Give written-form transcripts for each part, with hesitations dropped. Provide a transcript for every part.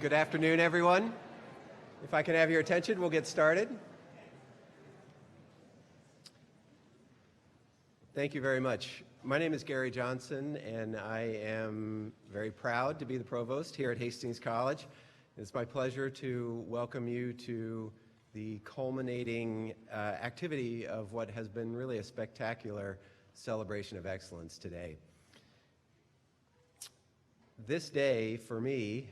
Good afternoon, everyone. If I can have your attention, we'll get started. Thank you very much. My name is Gary Johnson, and I am very proud to be the provost here at Hastings College. It's my pleasure to welcome you to the culminating activity of what has been really a spectacular celebration of excellence today. This day, for me,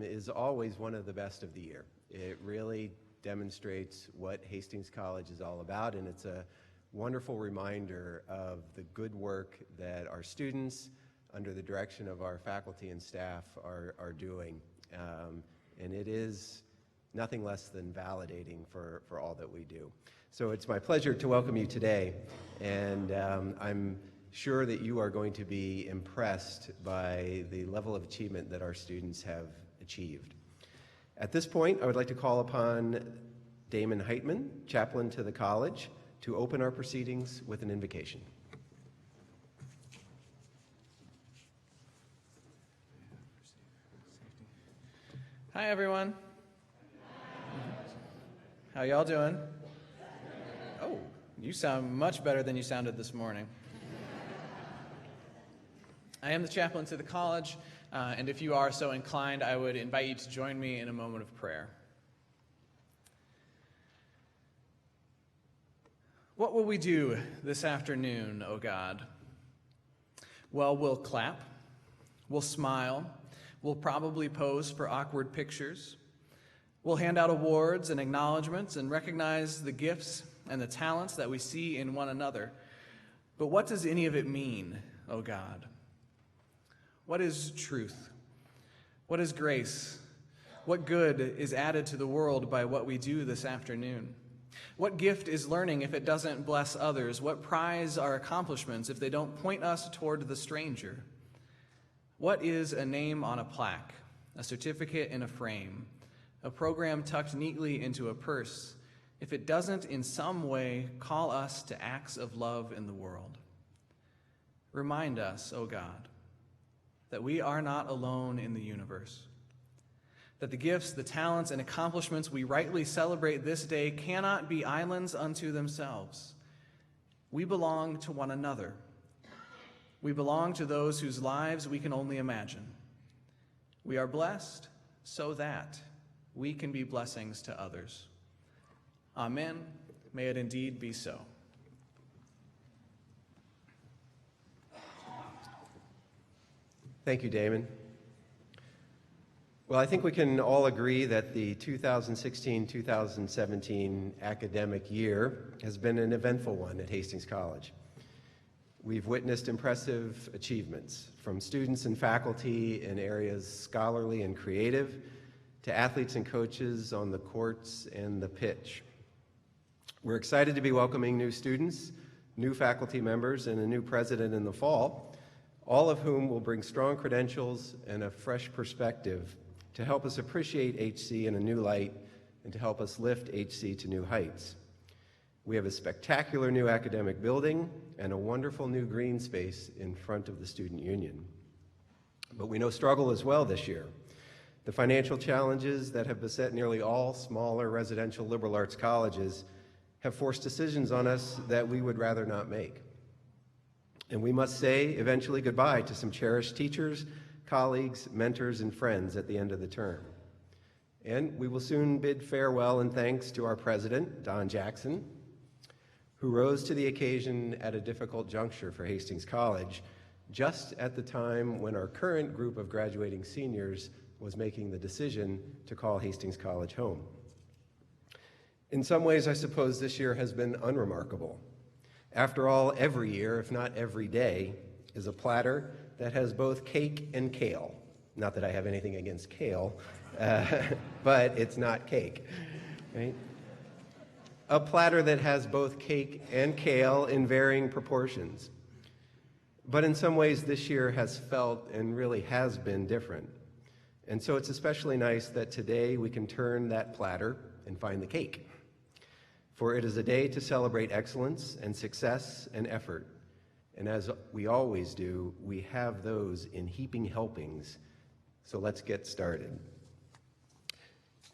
is always one of the best of the year. It really demonstrates what Hastings College is all about, and it's a wonderful reminder of the good work that our students, under the direction of our faculty and staff, are doing. And it is nothing less than validating for all that we do. So it's my pleasure to welcome you today, and I'm sure that you are going to be impressed by the level of achievement that our students have achieved. At this point, I would like to call upon Damon Heitman, chaplain to the college, to open our proceedings with an invocation. Hi, everyone. How y'all doing? Oh, you sound much better than you sounded this morning. I am the chaplain to the college, and if you are so inclined, I would invite you to join me in a moment of prayer. What will we do this afternoon, O God? Well, we'll clap, we'll smile, we'll probably pose for awkward pictures, we'll hand out awards and acknowledgments and recognize the gifts and the talents that we see in one another. But what does any of it mean, O God? What is truth? What is grace? What good is added to the world by what we do this afternoon? What gift is learning if it doesn't bless others? What prize are accomplishments if they don't point us toward the stranger? What is a name on a plaque, a certificate in a frame, a program tucked neatly into a purse, if it doesn't in some way call us to acts of love in the world? Remind us, O God, that we are not alone in the universe, that the gifts, the talents, and accomplishments we rightly celebrate this day cannot be islands unto themselves. We belong to one another. We belong to those whose lives we can only imagine. We are blessed so that we can be blessings to others. Amen. May it indeed be so. Thank you, Damon. Well, I think we can all agree that the 2016-2017 academic year has been an eventful one at Hastings College. We've witnessed impressive achievements from students and faculty in areas scholarly and creative to athletes and coaches on the courts and the pitch. We're excited to be welcoming new students, new faculty members, and a new president in the fall, all of whom will bring strong credentials and a fresh perspective to help us appreciate HC in a new light and to help us lift HC to new heights. We have a spectacular new academic building and a wonderful new green space in front of the Student Union. But we know struggle as well this year. The financial challenges that have beset nearly all smaller residential liberal arts colleges have forced decisions on us that we would rather not make. And we must say eventually goodbye to some cherished teachers, colleagues, mentors, and friends at the end of the term. And we will soon bid farewell and thanks to our president, Don Jackson, who rose to the occasion at a difficult juncture for Hastings College, just at the time when our current group of graduating seniors was making the decision to call Hastings College home. In some ways, I suppose this year has been unremarkable. After all, every year, if not every day, is a platter that has both cake and kale. Not that I have anything against kale, but it's not cake, right? A platter that has both cake and kale in varying proportions. But in some ways, this year has felt and really has been different. And so it's especially nice that today we can turn that platter and find the cake. For it is a day to celebrate excellence and success and effort. And as we always do, we have those in heaping helpings. So let's get started.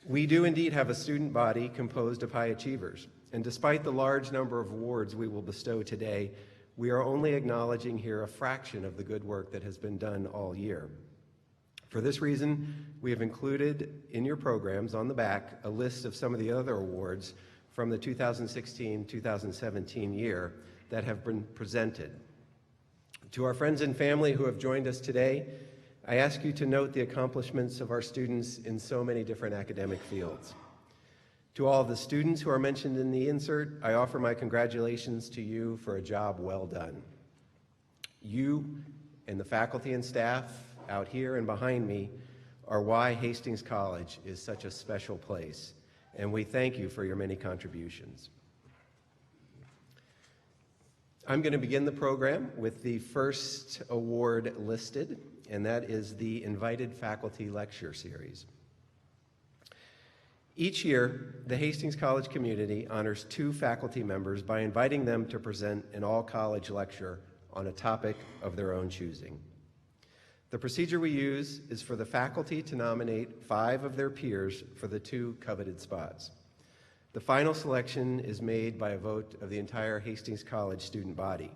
We do indeed have a student body composed of high achievers, and despite the large number of awards we will bestow today, we are only acknowledging here a fraction of the good work that has been done all year. For this reason, we have included in your programs on the back a list of some of the other awards from the 2016-2017 year that have been presented. To our friends and family who have joined us today, I ask you to note the accomplishments of our students in so many different academic fields. To all of the students who are mentioned in the insert, I offer my congratulations to you for a job well done. You and the faculty and staff out here and behind me are why Hastings College is such a special place, and we thank you for your many contributions. I'm going to begin the program with the first award listed, and that is the Invited Faculty Lecture Series. Each year, the Hastings College community honors 2 faculty members by inviting them to present an all-college lecture on a topic of their own choosing. The procedure we use is for the faculty to nominate 5 of their peers for the 2 coveted spots. The final selection is made by a vote of the entire Hastings College student body.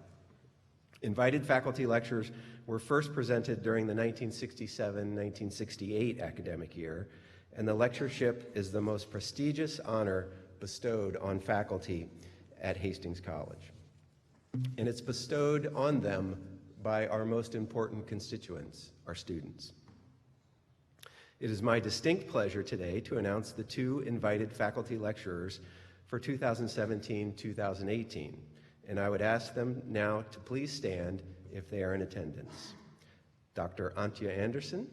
Invited faculty lectures were first presented during the 1967-1968 academic year, and the lectureship is the most prestigious honor bestowed on faculty at Hastings College. And it's bestowed on them by our most important constituents, our students. It is my distinct pleasure today to announce the 2 invited faculty lecturers for 2017-2018, and I would ask them now to please stand if they are in attendance. Dr. Antje Anderson.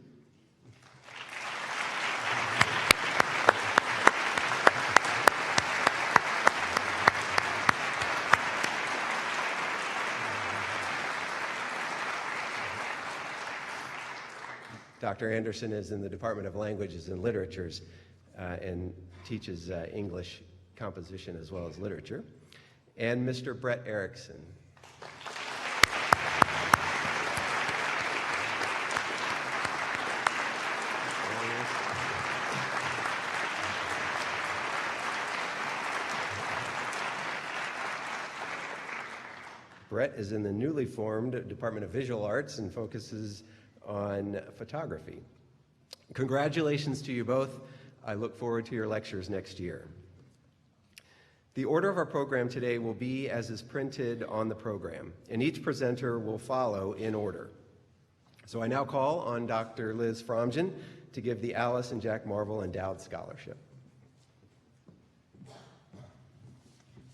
Dr. Anderson is in the Department of Languages and Literatures and teaches English composition as well as literature. And Mr. Brett Erickson. Brett is in the newly formed Department of Visual Arts and focuses on photography. Congratulations to you both. I look forward to your lectures next year. The order of our program today will be as is printed on the program, and each presenter will follow in order. So I now call on Dr. Liz Fromgen to give the Alice and Jack Marvel Endowed Scholarship.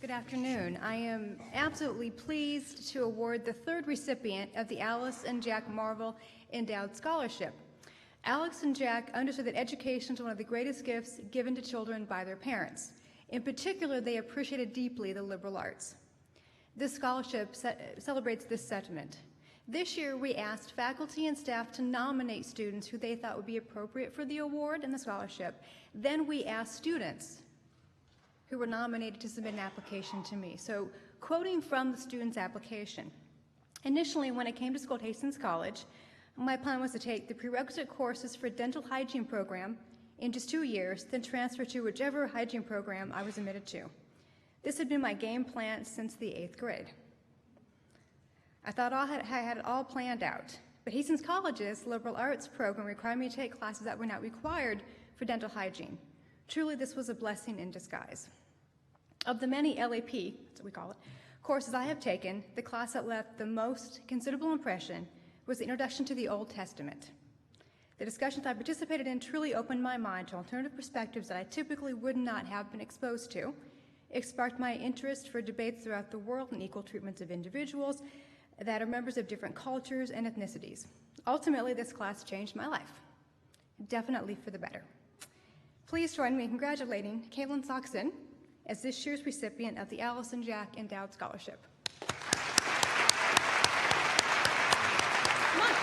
Good afternoon. I am absolutely pleased to award the 3rd recipient of the Alice and Jack Marvel Endowed Scholarship. Alex and Jack understood that education is one of the greatest gifts given to children by their parents. In particular, they appreciated deeply the liberal arts. This scholarship celebrates this sentiment. This year, we asked faculty and staff to nominate students who they thought would be appropriate for the award and the scholarship. Then we asked students who were nominated to submit an application to me. So, quoting from the student's application, initially when I came to school at Hastings College, my plan was to take the prerequisite courses for dental hygiene program in just 2 years, then transfer to whichever hygiene program I was admitted to. This had been my game plan since the 8th grade. I thought I had it all planned out, but Hastings College's liberal arts program required me to take classes that were not required for dental hygiene. Truly, this was a blessing in disguise. Of the many LAP, that's what we call it, courses I have taken, the class that left the most considerable impression was the Introduction to the Old Testament. The discussions I participated in truly opened my mind to alternative perspectives that I typically would not have been exposed to. It sparked my interest for debates throughout the world and equal treatments of individuals that are members of different cultures and ethnicities. Ultimately, this class changed my life, definitely for the better. Please join me in congratulating Caitlin Soxon as this year's recipient of the Alice and Jack Endowed Scholarship. Come on.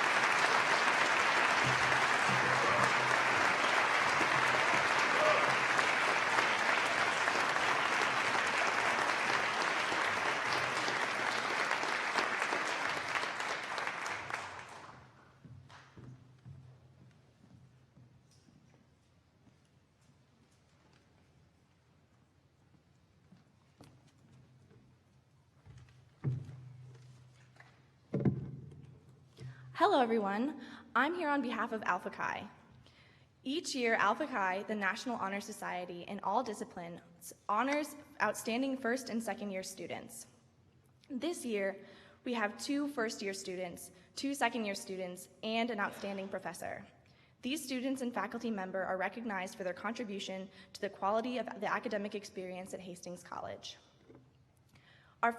Hello, everyone. I'm here on behalf of Alpha Chi. Each year, Alpha Chi, the National Honor Society in all disciplines, honors outstanding first and second year students. This year, we have 2 first-year students, 2 second-year students, and an outstanding professor. These students and faculty member are recognized for their contribution to the quality of the academic experience at Hastings College. Our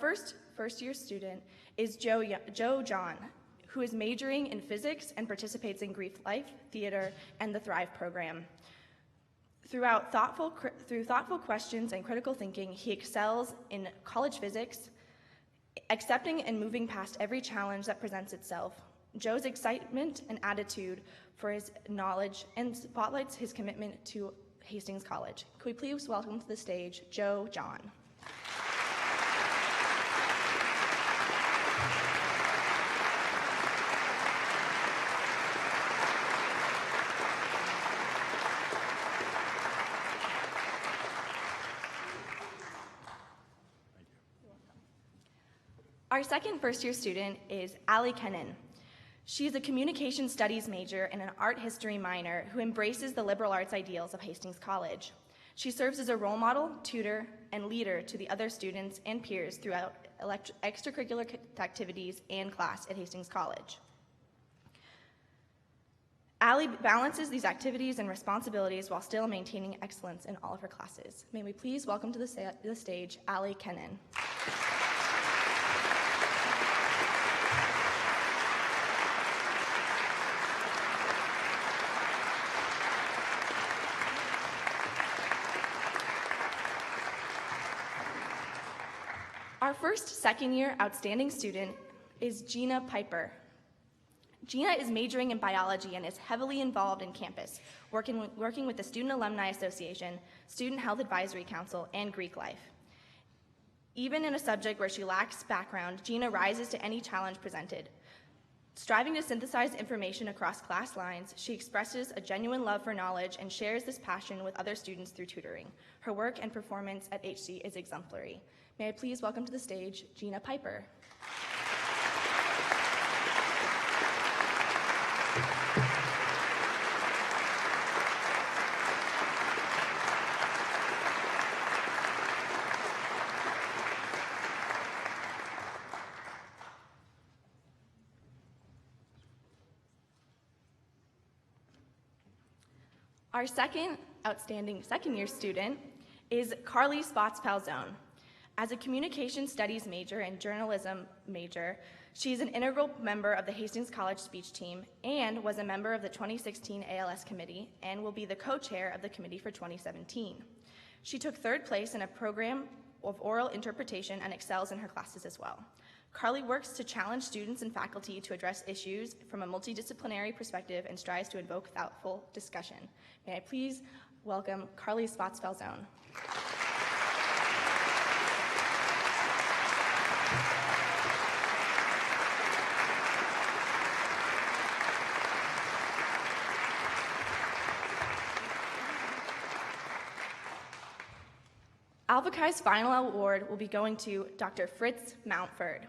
first-year student is Joe John, who is majoring in physics and participates in Greek life, theater, and the Thrive program. Through thoughtful questions and critical thinking, he excels in college physics, accepting and moving past every challenge that presents itself. Joe's excitement and attitude for his knowledge and spotlights his commitment to Hastings College. Could we please welcome to the stage Joe John. Our second first-year student is Allie Kennan. She is a communication studies major and an art history minor who embraces the liberal arts ideals of Hastings College. She serves as a role model, tutor, and leader to the other students and peers throughout extracurricular activities and class at Hastings College. Allie balances these activities and responsibilities while still maintaining excellence in all of her classes. May we please welcome to the stage Allie Kennan. Our first second-year outstanding student is Gina Piper. Gina is majoring in biology and is heavily involved in campus, working with the Student Alumni Association, Student Health Advisory Council, and Greek life. Even in a subject where she lacks background, Gina rises to any challenge presented. Striving to synthesize information across class lines, she expresses a genuine love for knowledge and shares this passion with other students through tutoring. Her work and performance at HC is exemplary. May I please welcome to the stage Gina Piper. Our second outstanding second-year student is Carly Spots-Palzone. As a communication studies major and journalism major, she is an integral member of the Hastings College speech team and was a member of the 2016 ALS committee and will be the co-chair of the committee for 2017. She took 3rd place in a program of oral interpretation and excels in her classes as well. Carly works to challenge students and faculty to address issues from a multidisciplinary perspective and strives to invoke thoughtful discussion. May I please welcome Carly Spots-Palzone. Alpha Chi's final award will be going to Dr. Fritz Mountford.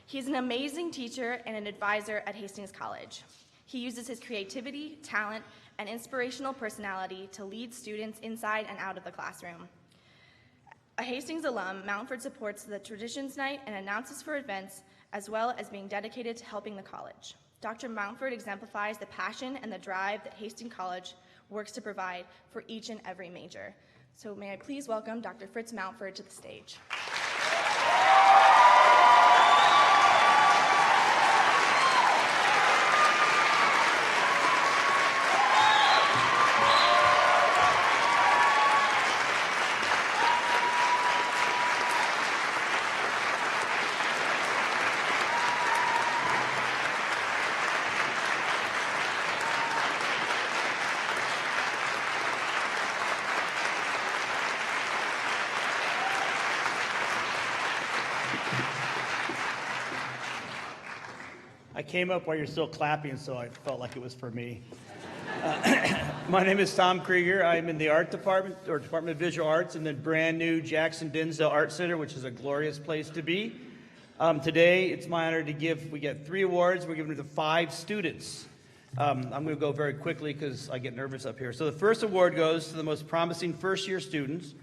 He's an amazing teacher and an advisor at Hastings College. He uses his creativity, talent, and inspirational personality to lead students inside and out of the classroom. A Hastings alum, Mountford supports the Traditions Night and announces for events, as well as being dedicated to helping the college. Dr. Mountford exemplifies the passion and the drive that Hastings College works to provide for each and every major. So may I please welcome Dr. Fritz Mountford to the stage. I came up while you're still clapping, so I felt like it was for me. My name is Tom Krieger. I'm in the art department, or Department of Visual Arts, in the brand new Jackson Dinsdale Art Center, which is a glorious place to be. Today, it's my honor to we get 3 awards. We're giving it to 5 students. I'm going to go very quickly because I get nervous up here. So the first award goes to the most promising first-year students.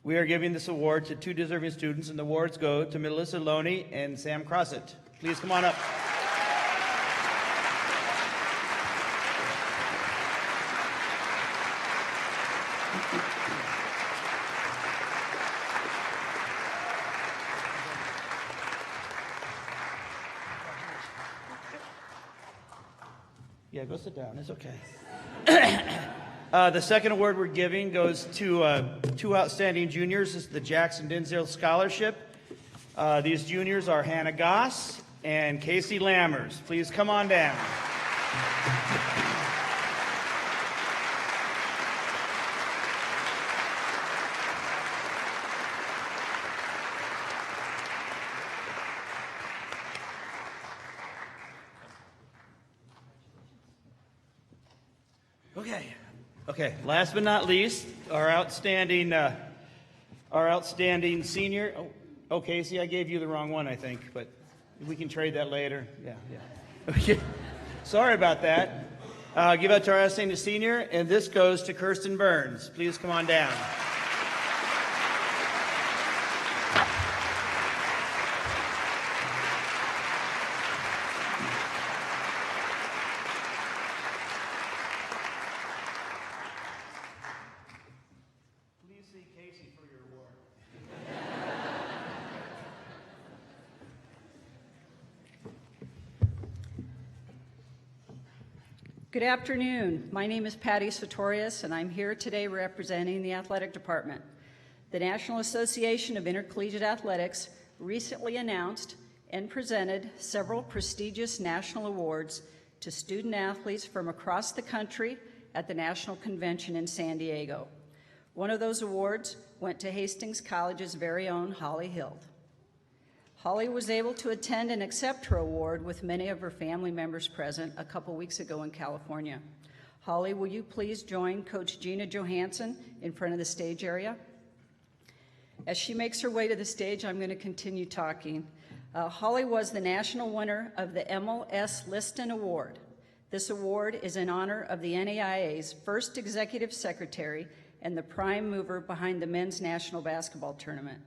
We are giving this award to 2 deserving students, and the awards go to Melissa Loney and Sam Crossett. Please come on up. Yeah, go sit down. It's okay. The second award we're giving goes to 2 outstanding juniors. This is the Jackson Denzel Scholarship. These juniors are Hannah Goss and Casey Lammers. Please come on down. Okay. Last but not least, our outstanding senior. Oh, Casey, I gave you the wrong one, I think, but we can trade that later. Yeah. Okay. Sorry about that. Give out to our outstanding senior, and this goes to Kirsten Burns. Please come on down. Good afternoon. My name is Patty Sartorius, and I'm here today representing the athletic department. The National Association of Intercollegiate Athletics recently announced and presented several prestigious national awards to student athletes from across the country at the National Convention in San Diego. One of those awards went to Hastings College's very own Holly Hill. Holly was able to attend and accept her award with many of her family members present a couple weeks ago in California. Holly, will you please join Coach Gina Johansson in front of the stage area? As she makes her way to the stage, I'm going to continue talking. Holly was the national winner of the MLS Liston Award. This award is in honor of the NAIA's first executive secretary and the prime mover behind the men's national basketball tournament.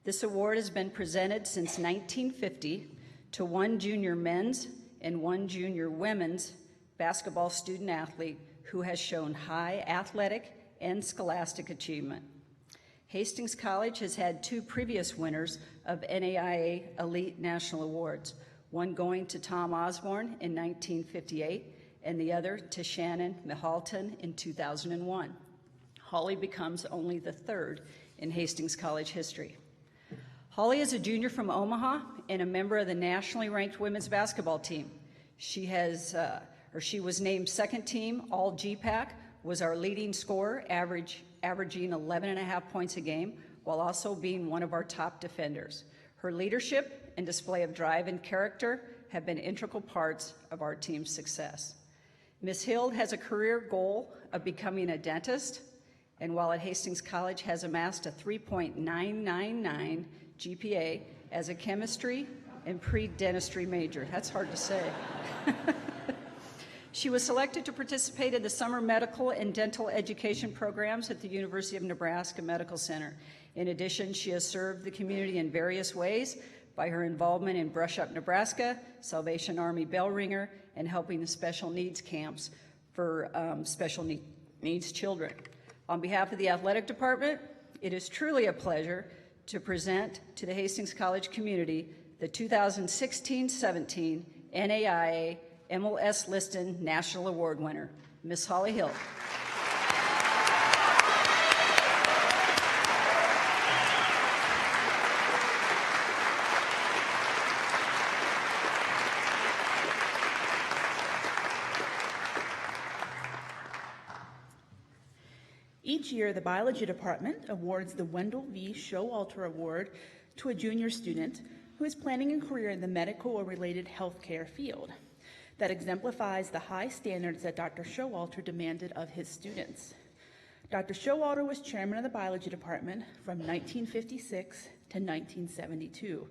This award has been presented since 1950 to 1 junior men's and 1 junior women's basketball student athlete who has shown high athletic and scholastic achievement. Hastings College has had 2 previous winners of NAIA Elite National Awards, one going to Tom Osborne in 1958 and the other to Shannon Mihalton in 2001. Holly becomes only the 3rd in Hastings College history. Holly is a junior from Omaha and a member of the nationally ranked women's basketball team. She was named 2nd team All GPAC, was our leading scorer, averaging 11.5 points a game, while also being one of our top defenders. Her leadership and display of drive and character have been integral parts of our team's success. Ms. Hild has a career goal of becoming a dentist, and while at Hastings College has amassed a 3.999 GPA as a chemistry and pre-dentistry major. That's hard to say. She was selected to participate in the summer medical and dental education programs at the University of Nebraska Medical Center. In addition, she has served the community in various ways by her involvement in Brush Up Nebraska, Salvation Army Bell Ringer, and helping the special needs camps for special needs children. On behalf of the athletic department, it is truly a pleasure to present to the Hastings College community the 2016-17 NAIA MLS Liston National Award winner, Miss Holly Hill. Each year, the biology department awards the Wendell V. Showalter Award to a junior student who is planning a career in the medical or related healthcare field that exemplifies the high standards that Dr. Showalter demanded of his students. Dr. Showalter was chairman of the biology department from 1956 to 1972,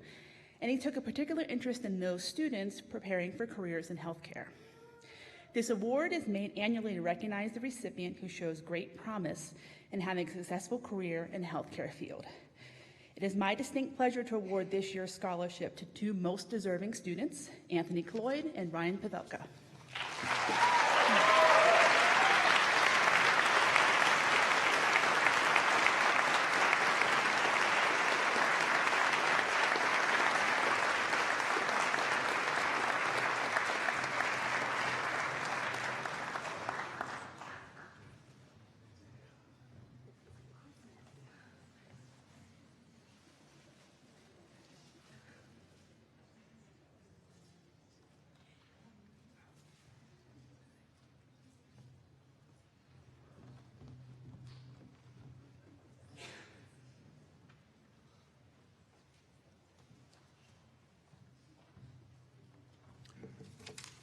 and he took a particular interest in those students preparing for careers in healthcare. This award is made annually to recognize the recipient who shows great promise in having a successful career in the healthcare field. It is my distinct pleasure to award this year's scholarship to two most deserving students, Anthony Cloyd and Ryan Pavelka.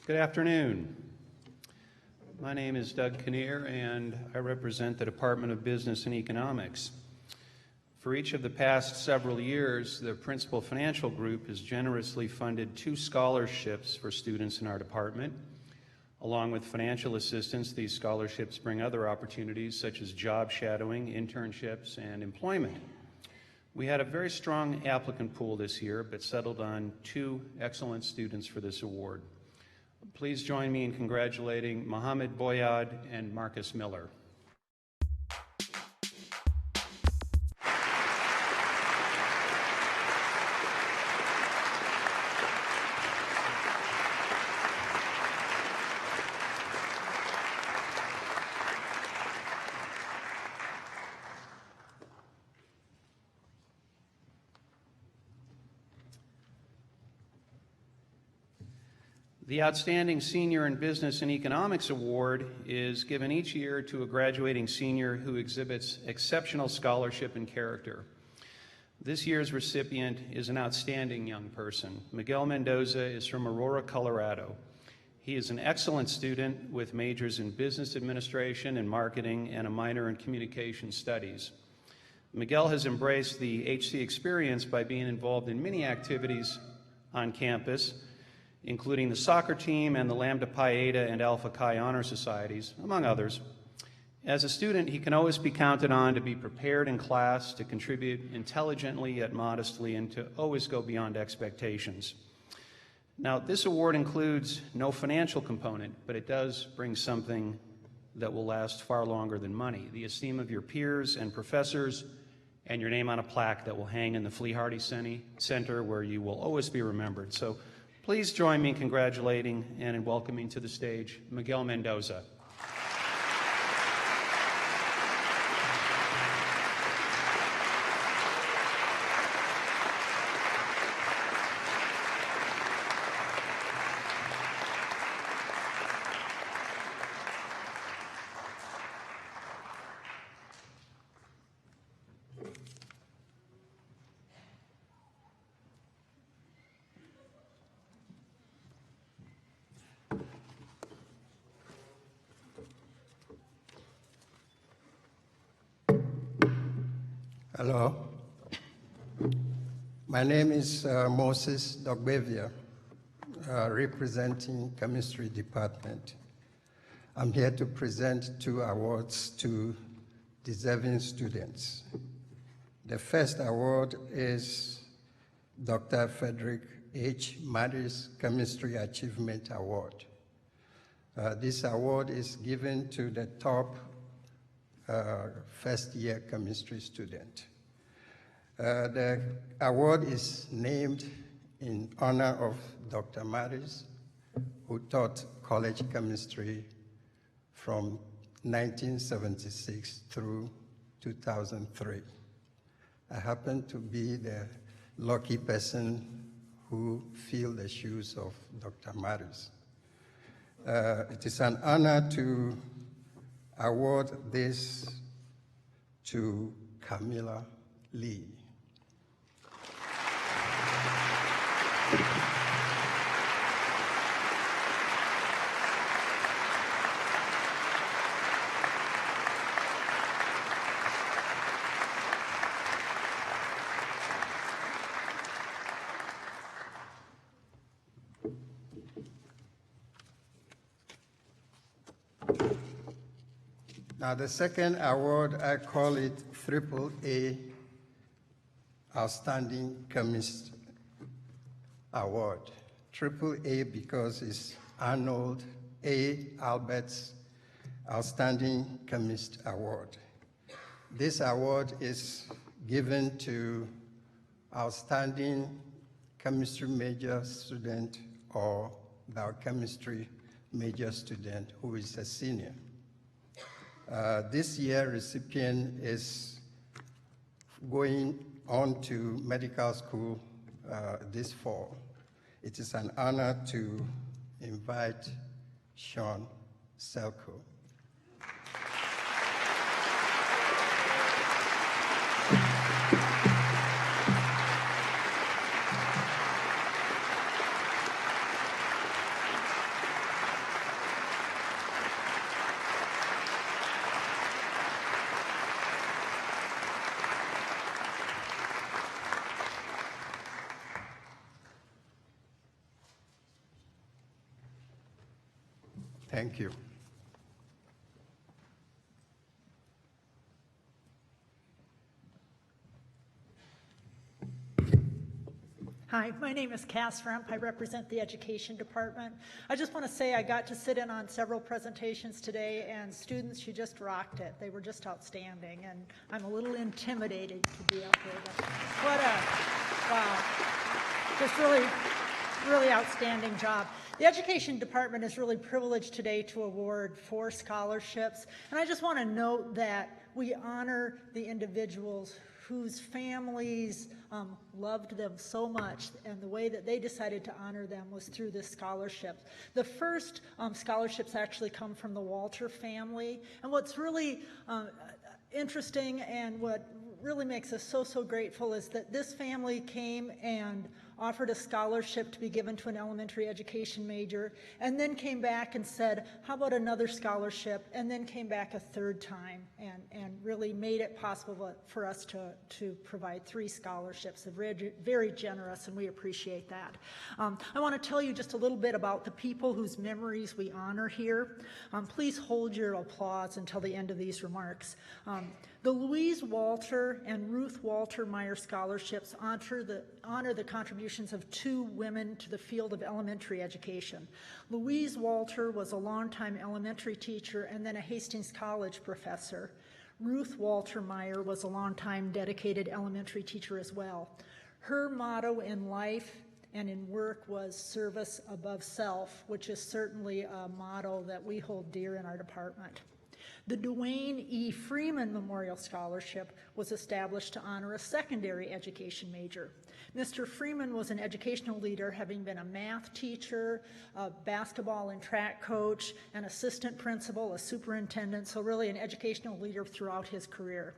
Good afternoon. My name is Doug Kinnear, and I represent the Department of Business and Economics. For each of the past several years, the Principal Financial Group has generously funded 2 scholarships for students in our department. Along with financial assistance, these scholarships bring other opportunities such as job shadowing, internships, and employment. We had a very strong applicant pool this year, but settled on 2 excellent students for this award. Please join me in congratulating Mohammed Boyad and Marcus Miller. The Outstanding Senior in Business and Economics Award is given each year to a graduating senior who exhibits exceptional scholarship and character. This year's recipient is an outstanding young person. Miguel Mendoza is from Aurora, Colorado. He is an excellent student with majors in business administration and marketing and a minor in communication studies. Miguel has embraced the HC experience by being involved in many activities on campus, including the soccer team and the Lambda Pi Eta and Alpha Chi Honor Societies, among others. As a student, he can always be counted on to be prepared in class, to contribute intelligently yet modestly, and to always go beyond expectations. Now, this award includes no financial component, but it does bring something that will last far longer than money: the esteem of your peers and professors, and your name on a plaque that will hang in the Flea Hardy Center, where you will always be remembered. So please join me in congratulating and in welcoming to the stage Miguel Mendoza. Hello. My name is Moses Dogbevia, representing Chemistry Department. I'm here to present 2 awards to deserving students. The first award is Dr. Frederick H. Maddis Chemistry Achievement Award. This award is given to the top first-year chemistry student. The award is named in honor of Dr. Maddis, who taught college chemistry from 1976 through 2003. I happen to be the lucky person who filled the shoes of Dr. Maddis. It is an honor to award this to Camilla Lee. Now, the second award, I call it AAA Outstanding Chemist Award. AAA because it's Arnold A. Albert's Outstanding Chemist Award. This award is given to outstanding chemistry major student or biochemistry major student who is a senior. This year, recipient is going on to medical school this fall. It is an honor to invite Sean Selko. Thank you. Hi, my name is Cass Fremp. I represent the Education Department. I just want to say I got to sit in on several presentations today, and students, you just rocked it. They were just outstanding, and I'm a little intimidated to be up here. But what a, wow, just really outstanding job. The Education Department is really privileged today to award 4 scholarships, and I just want to note that we honor the individuals whose families loved them so much, and the way that they decided to honor them was through this scholarship. The first scholarships actually come from the Walter family, and what's really interesting and what really makes us so grateful is that this family came and offered a scholarship to be given to an elementary education major, and then came back and said, how about another scholarship, and then came back a third time and really made it possible for us to provide 3 scholarships. They're very generous, and we appreciate that. I want to tell you just a little bit about the people whose memories we honor here. Please hold your applause until the end of these remarks. The Louise Walter and Ruth Walter Meyer scholarships honor the contributions of 2 women to the field of elementary education. Louise Walter was a longtime elementary teacher and then a Hastings College professor. Ruth Walter Meyer was a longtime dedicated elementary teacher as well. Her motto in life and in work was service above self, which is certainly a motto that we hold dear in our department. The Duane E. Freeman Memorial Scholarship was established to honor a secondary education major. Mr. Freeman was an educational leader, having been a math teacher, a basketball and track coach, an assistant principal, a superintendent, so really an educational leader throughout his career.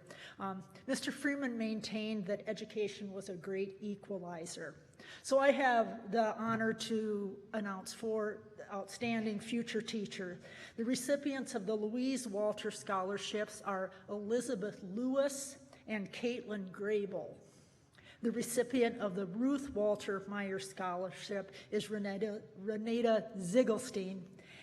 Mr. Freeman maintained that education was a great equalizer. So I have the honor to announce 4 outstanding future teachers. The recipients of the Louise Walter Scholarships are Elizabeth Lewis and Caitlin Grable. The recipient of the Ruth Walter Meyer Scholarship is Renata Ziegelstein,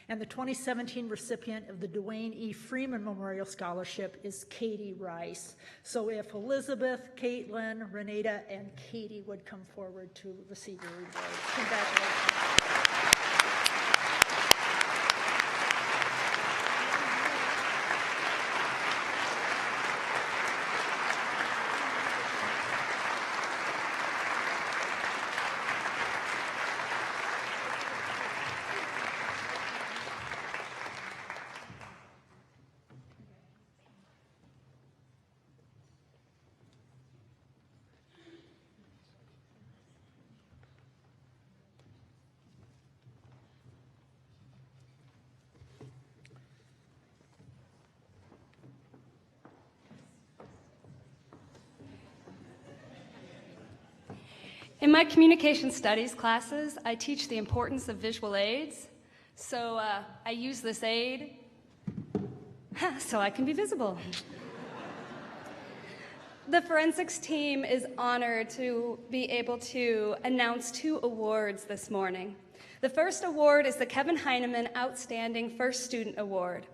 and the 2017 recipient of the Duane E. Freeman Memorial Scholarship is Katie Rice. So if Elizabeth, Caitlin, Renata, and Katie would come forward to receive your reward. Congratulations. In my communication studies classes, I teach the importance of visual aids. So I use this aid so I can be visible. The forensics team is honored to be able to announce 2 awards this morning. The first award is the Kevin Heineman Outstanding First Student Award.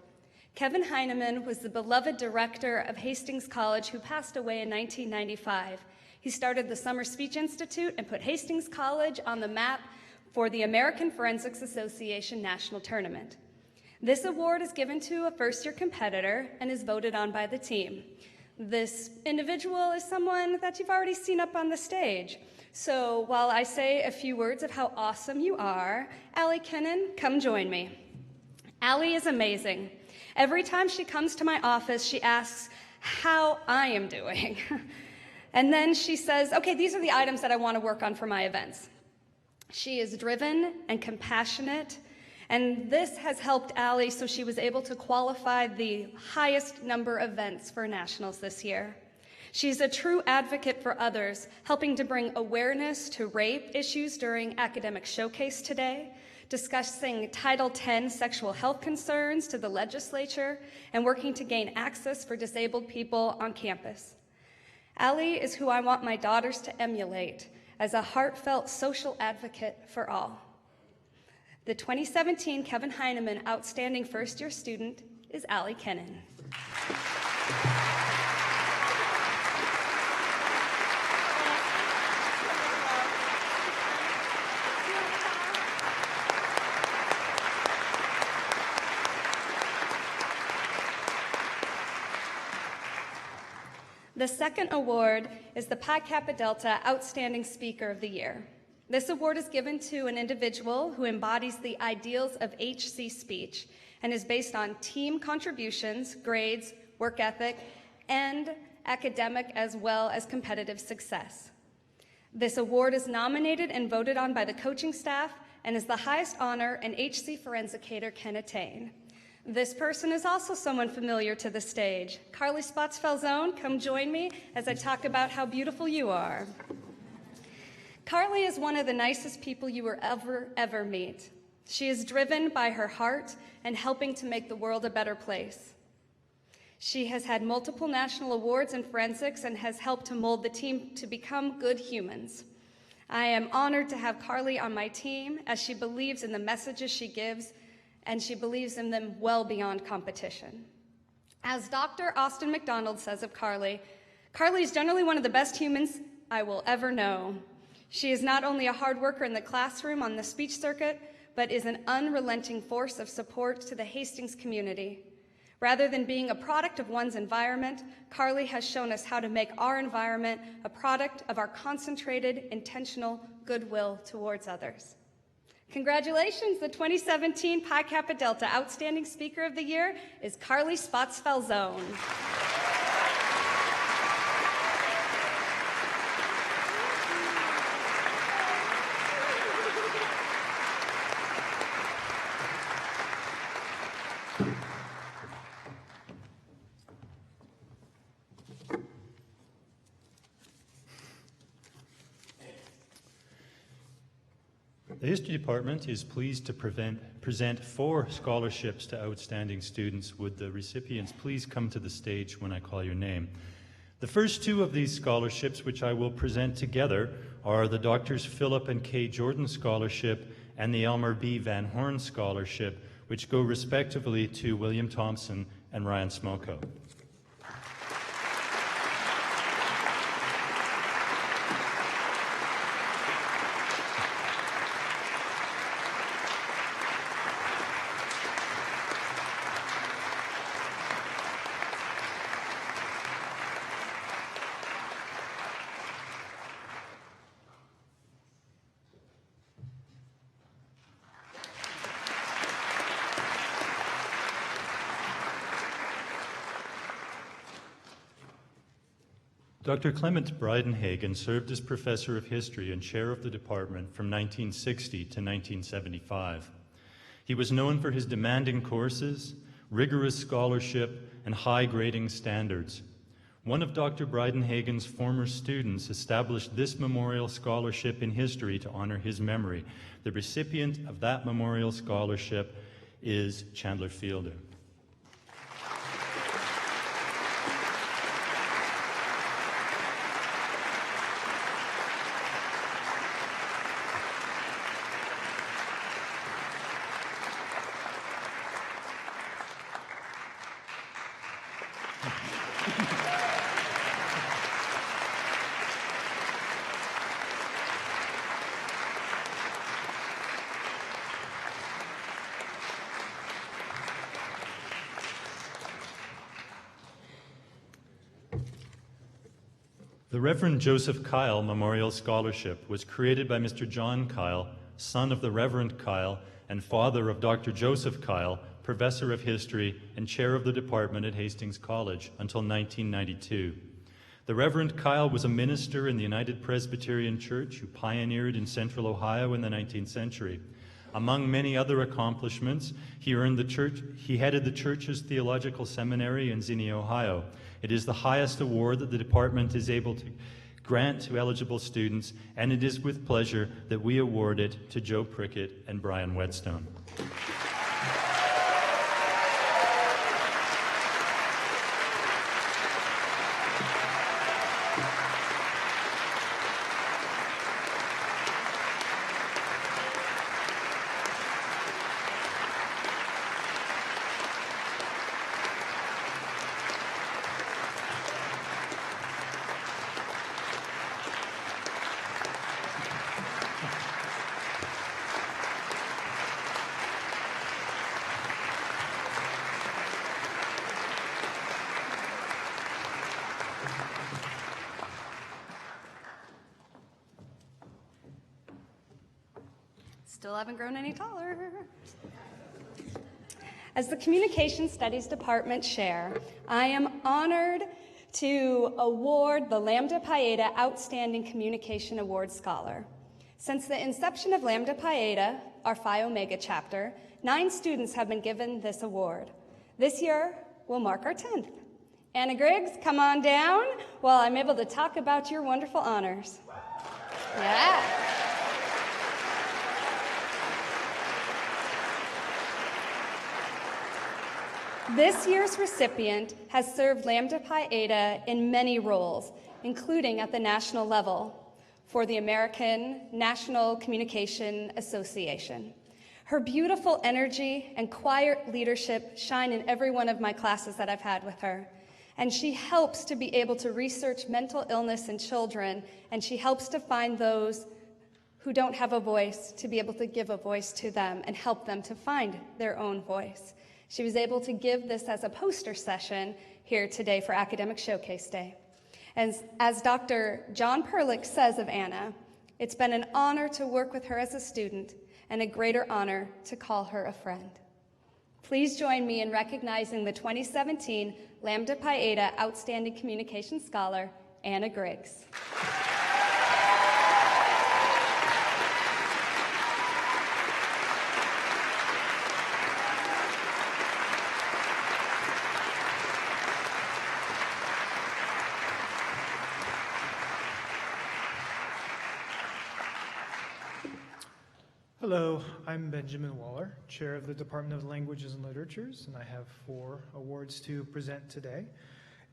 Kevin Heineman was the beloved director of Hastings College who passed away in 1995. He started the Summer Speech Institute and put Hastings College on the map for the American Forensics Association National Tournament. This award is given to a first-year competitor and is voted on by the team. This individual is someone that you've already seen up on the stage. So while I say a few words of how awesome you are, Allie Kennan, come join me. Allie is amazing. Every time she comes to my office, she asks how I am doing. And then she says, okay, these are the items that I want to work on for my events. She is driven and compassionate, and this has helped Allie so she was able to qualify the highest number of events for nationals this year. She's a true advocate for others, helping to bring awareness to rape issues during academic showcase today, discussing Title X sexual health concerns to the legislature, and working to gain access for disabled people on campus. Allie is who I want my daughters to emulate as a heartfelt social advocate for all. The 2017 Kevin Heineman Outstanding First Year Student is Allie Kennan. The second award is the Pi Kappa Delta Outstanding Speaker of the Year. This award is given to an individual who embodies the ideals of HC speech and is based on team contributions, grades, work ethic, and academic as well as competitive success. This award is nominated and voted on by the coaching staff and is the highest honor an HC forensicator can attain. This person is also someone familiar to the stage. Carly Spotsfelzone, come join me as I talk about how beautiful you are. Carly is one of the nicest people you will ever meet. She is driven by her heart and helping to make the world a better place. She has had multiple national awards in forensics and has helped to mold the team to become good humans. I am honored to have Carly on my team as she believes in the messages she gives, and she believes in them well beyond competition. As Dr. Austin McDonald says of Carly, Carly is generally one of the best humans I will ever know. She is not only a hard worker in the classroom on the speech circuit, but is an unrelenting force of support to the Hastings community. Rather than being a product of one's environment, Carly has shown us how to make our environment a product of our concentrated, intentional goodwill towards others. Congratulations, the 2017 Pi Kappa Delta Outstanding Speaker of the Year is Carly Spotsfelzone. The History Department is pleased to present 4 scholarships to outstanding students. Would the recipients please come to the stage when I call your name? The first 2 of these scholarships, which I will present together, are the Drs. Philip and Kay Jordan Scholarship and the Elmer B. Van Horn Scholarship, which go respectively to William Thompson and Ryan Smoko. Dr. Clement Breidenhagen served as professor of history and chair of the department from 1960 to 1975. He was known for his demanding courses, rigorous scholarship, and high grading standards. One of Dr. Breidenhagen's former students established this memorial scholarship in history to honor his memory. The recipient of that memorial scholarship is Chandler Fielder. The Reverend Joseph Kyle Memorial Scholarship was created by Mr. John Kyle, son of the Reverend Kyle and father of Dr. Joseph Kyle, professor of history and chair of the department at Hastings College until 1992. The Reverend Kyle was a minister in the United Presbyterian Church who pioneered in central Ohio in the 19th century. Among many other accomplishments, he headed the church's theological seminary in Xenia, Ohio. It is the highest award that the department is able to grant to eligible students, and it is with pleasure that we award it to Joe Prickett and Brian Whetstone. Still haven't grown any taller. As the Communication Studies Department Chair, I am honored to award the Lambda Pi Eta Outstanding Communication Award Scholar. Since the inception of Lambda Pi Eta, our Phi Omega chapter, 9 students have been given this award. This year will mark our 10th. Anna Griggs, come on down while I'm able to talk about your wonderful honors. Yeah. This year's recipient has served Lambda Pi Eta in many roles, including at the national level for the American National Communication Association. Her beautiful energy and quiet leadership shine in every one of my classes that I've had with her. And she helps to be able to research mental illness in children, and she helps to find those who don't have a voice to be able to give a voice to them and help them to find their own voice. She was able to give this as a poster session here today for Academic Showcase Day. And as Dr. John Perlich says of Anna, it's been an honor to work with her as a student and a greater honor to call her a friend. Please join me in recognizing the 2017 Lambda Pi Eta Outstanding Communication Scholar, Anna Griggs. Hello, I'm Benjamin Waller, Chair of the Department of Languages and Literatures, and I have 4 awards to present today.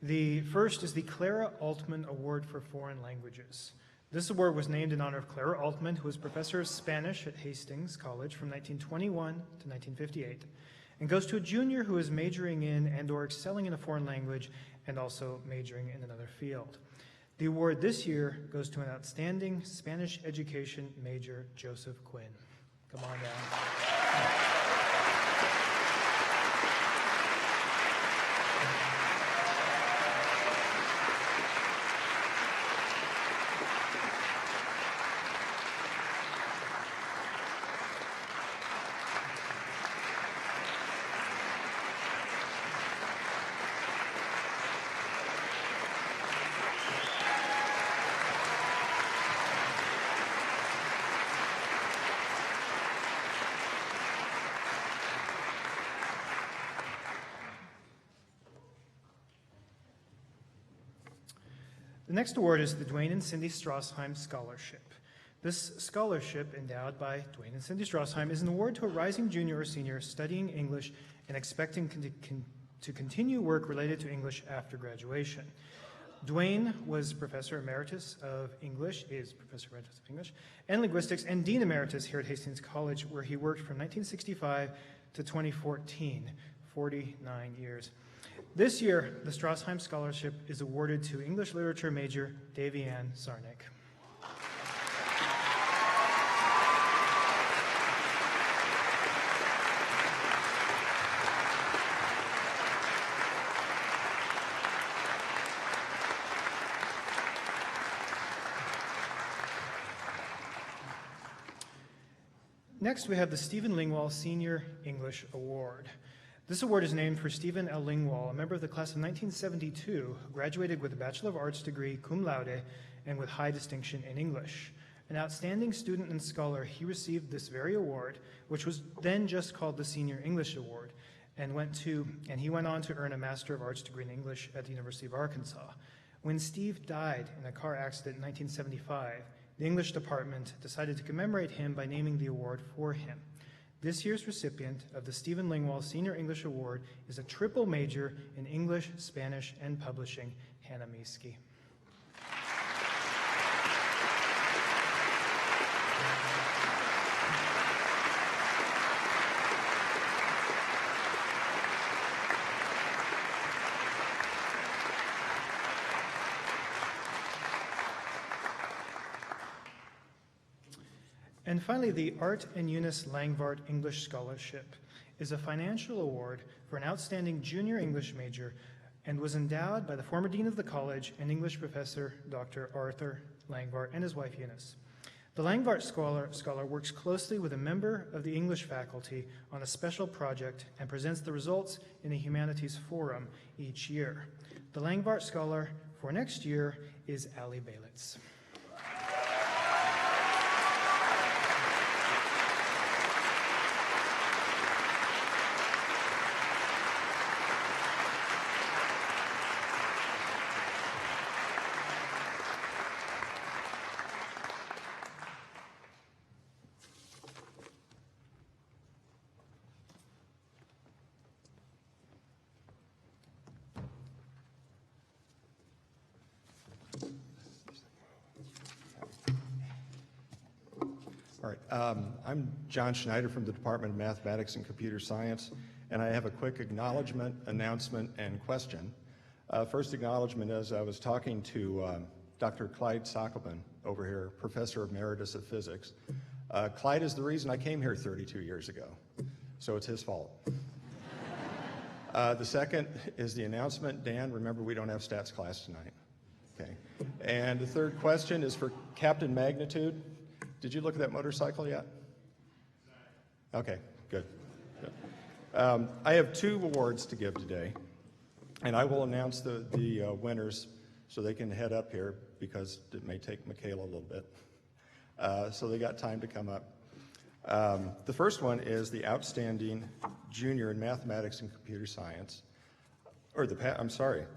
The first is the Clara Altman Award for Foreign Languages. This award was named in honor of Clara Altman, who was professor of Spanish at Hastings College from 1921 to 1958, and goes to a junior who is majoring in and/or excelling in a foreign language and also majoring in another field. The award this year goes to an outstanding Spanish education major, Joseph Quinn. Come on down. The next award is the Dwayne and Cindy Strassheim Scholarship. This scholarship, endowed by Dwayne and Cindy Strassheim, is an award to a rising junior or senior studying English and expecting to continue work related to English after graduation. Dwayne was Professor Emeritus of English, is Professor Emeritus of English, and Linguistics, and Dean Emeritus here at Hastings College, where he worked from 1965 to 2014, 49 years. This year, the Strassheim Scholarship is awarded to English Literature major Davianne Sarnik. Next, we have the Stephen Lingwall Senior English Award. This award is named for Stephen L. Lingwall, a member of the class of 1972, who graduated with a Bachelor of Arts degree cum laude and with high distinction in English. An outstanding student and scholar, he received this very award, which was then just called the Senior English Award, and he went on to earn a Master of Arts degree in English at the University of Arkansas. When Steve died in a car accident in 1975, the English department decided to commemorate him by naming the award for him. This year's recipient of the Stephen Lingwall Senior English Award is a triple major in English, Spanish, and Publishing, Hannah Mieske. And finally, the Art and Eunice Langvart English Scholarship is a financial award for an outstanding junior English major and was endowed by the former dean of the college and English professor, Dr. Arthur Langvart, and his wife Eunice. The Langvart scholar works closely with a member of the English faculty on a special project and presents the results in a humanities forum each year. The Langvart scholar for next year is Ali Balitz. All right, I'm John Schneider from the Department of Mathematics and Computer Science, and I have a quick acknowledgement, announcement, and question. First acknowledgement is I was talking to Dr. Clyde Sockelman over here, Professor Emeritus of Physics. Clyde is the reason I came here 32 years ago, so it's his fault. The second is the announcement. Dan, remember we don't have stats class tonight. Okay. And the third question is for Captain Magnitude. Did you look at that motorcycle yet? Okay, good. I have two awards to give today, and I will announce the winners so they can head up here because it may take Michaela a little bit. So they got time to come up. The first one is the Outstanding Junior in Mathematics and Computer Science, or the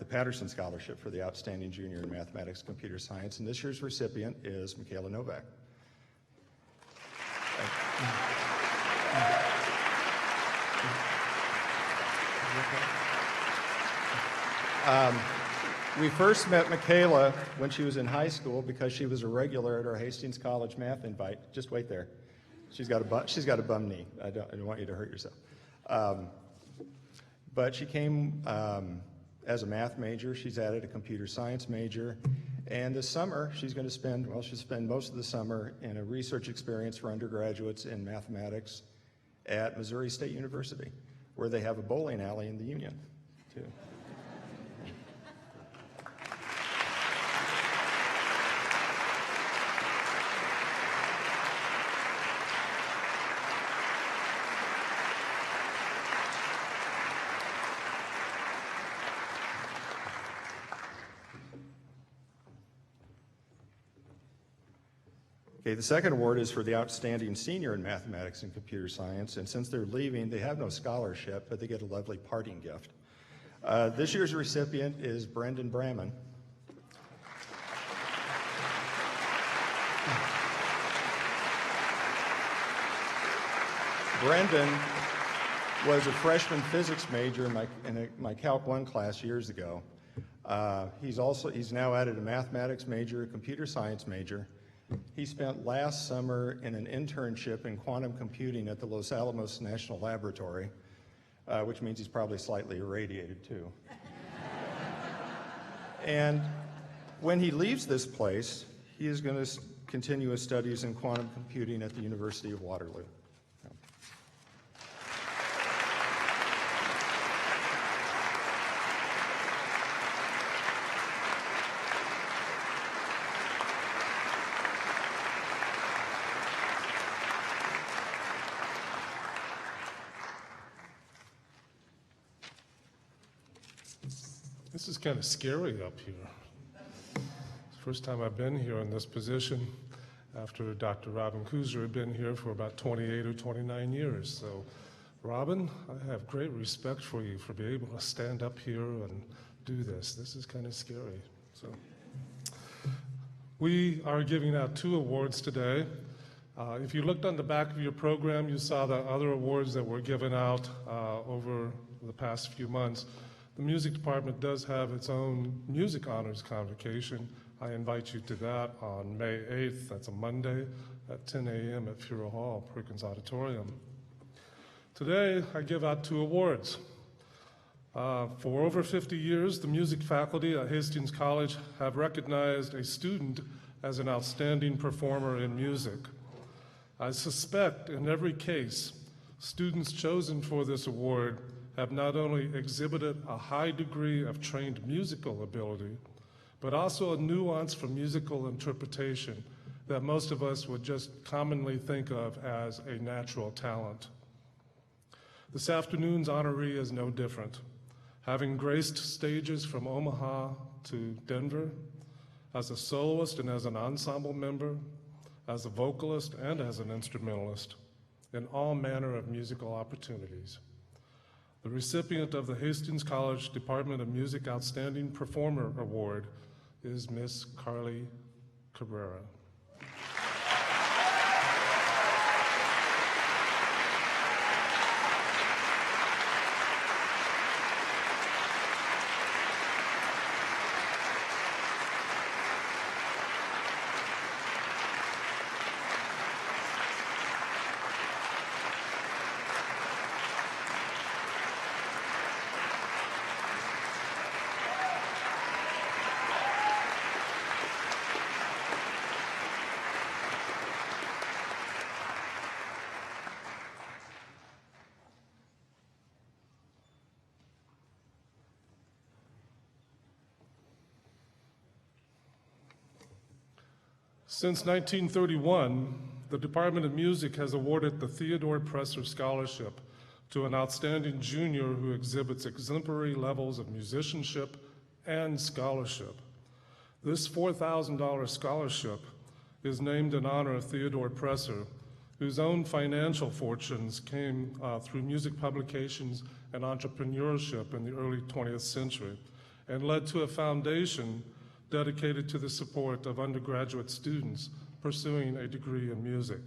Patterson Scholarship for the Outstanding Junior in Mathematics and Computer Science, and this year's recipient is Michaela Novak. We first met Michaela when she was in high school because she was a regular at our Hastings College math invite. Just wait there. She's got a bum knee. I don't want you to hurt yourself. But she came as a math major. She's added a computer science major. And this summer, she'll spend most of the summer in a research experience for undergraduates in mathematics at Missouri State University, where they have a bowling alley in the Union, too. Okay, the second award is for the Outstanding Senior in Mathematics and Computer Science, and since they're leaving, they have no scholarship, but they get a lovely parting gift. This year's recipient is Brendan Bramman. Brendan was a freshman physics major in my Calc 1 class years ago. He's now added a mathematics major, a computer science major. He spent last summer in an internship in quantum computing at the Los Alamos National Laboratory. which means he's probably slightly irradiated too. And when he leaves this place, he is going to continue his studies in quantum computing at the University of Waterloo. This is kind of scary up here. It's the first time I've been here in this position after Dr. Robin Kuzer had been here for about 28 or 29 years. So, Robin, I have great respect for you for being able to stand up here and do this. This is kind of scary. So, we are giving out 2 awards today. If you looked on the back of your program, you saw the other awards that were given out over the past few months. The music department does have its own music honors convocation. I invite you to that on May 8th. That's a Monday at 10 a.m. at Furrow Hall, Perkins Auditorium. Today, I give out 2 awards. For over 50 years, the music faculty at Hastings College have recognized a student as an outstanding performer in music. I suspect in every case, students chosen for this award have not only exhibited a high degree of trained musical ability, but also a nuance for musical interpretation that most of us would just commonly think of as a natural talent. This afternoon's honoree is no different, having graced stages from Omaha to Denver, as a soloist and as an ensemble member, as a vocalist and as an instrumentalist, in all manner of musical opportunities. The recipient of the Hastings College Department of Music Outstanding Performer Award is Miss Carly Cabrera. Since 1931, the Department of Music has awarded the Theodore Presser Scholarship to an outstanding junior who exhibits exemplary levels of musicianship and scholarship. This $4,000 scholarship is named in honor of Theodore Presser, whose own financial fortunes came through music publications and entrepreneurship in the early 20th century, and led to a foundation dedicated to the support of undergraduate students pursuing a degree in music.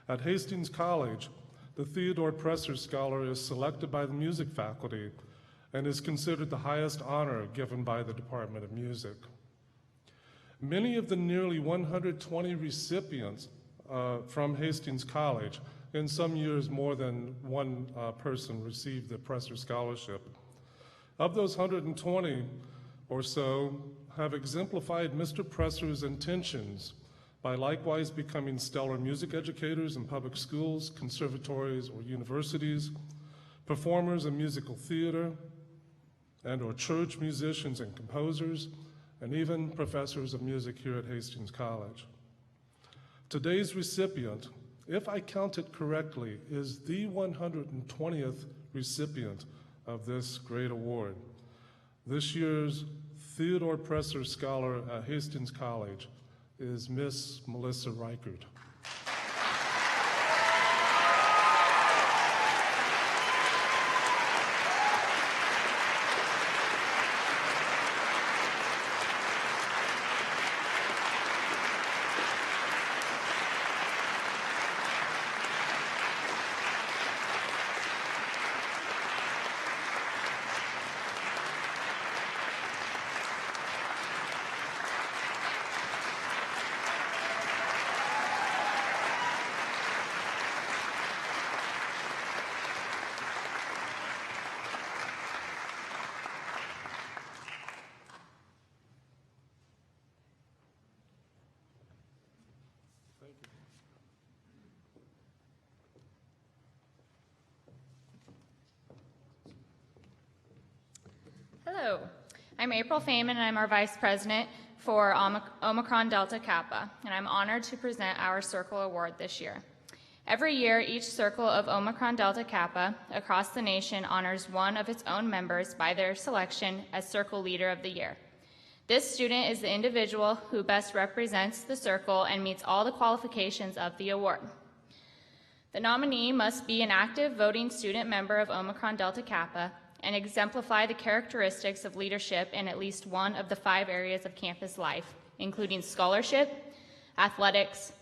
At Hastings College, the Theodore Presser Scholar is selected by the music faculty and is considered the highest honor given by the Department of Music. Many of the nearly 120 recipients from Hastings College, in some years more than one person received the Presser Scholarship. Of those 120 or so, have exemplified Mr. Presser's intentions by likewise becoming stellar music educators in public schools, conservatories, or universities, performers in musical theater, and or church musicians and composers, and even professors of music here at Hastings College. Today's recipient, if I count it correctly, is the 120th recipient of this great award. This year's Theodore Presser Scholar at Hastings College is Miss Melissa Reichert. Hello, I'm April Feynman, and I'm our Vice President for Omicron Delta Kappa, and I'm honored to present our Circle Award this year. Every year, each Circle of Omicron Delta Kappa across the nation honors one of its own members by their selection as Circle Leader of the Year. This student is the individual who best represents the Circle and meets all the qualifications of the award. The nominee must be an active voting student member of Omicron Delta Kappa and exemplify the characteristics of leadership in at least one of the 5 areas of campus life, including scholarship, athletics,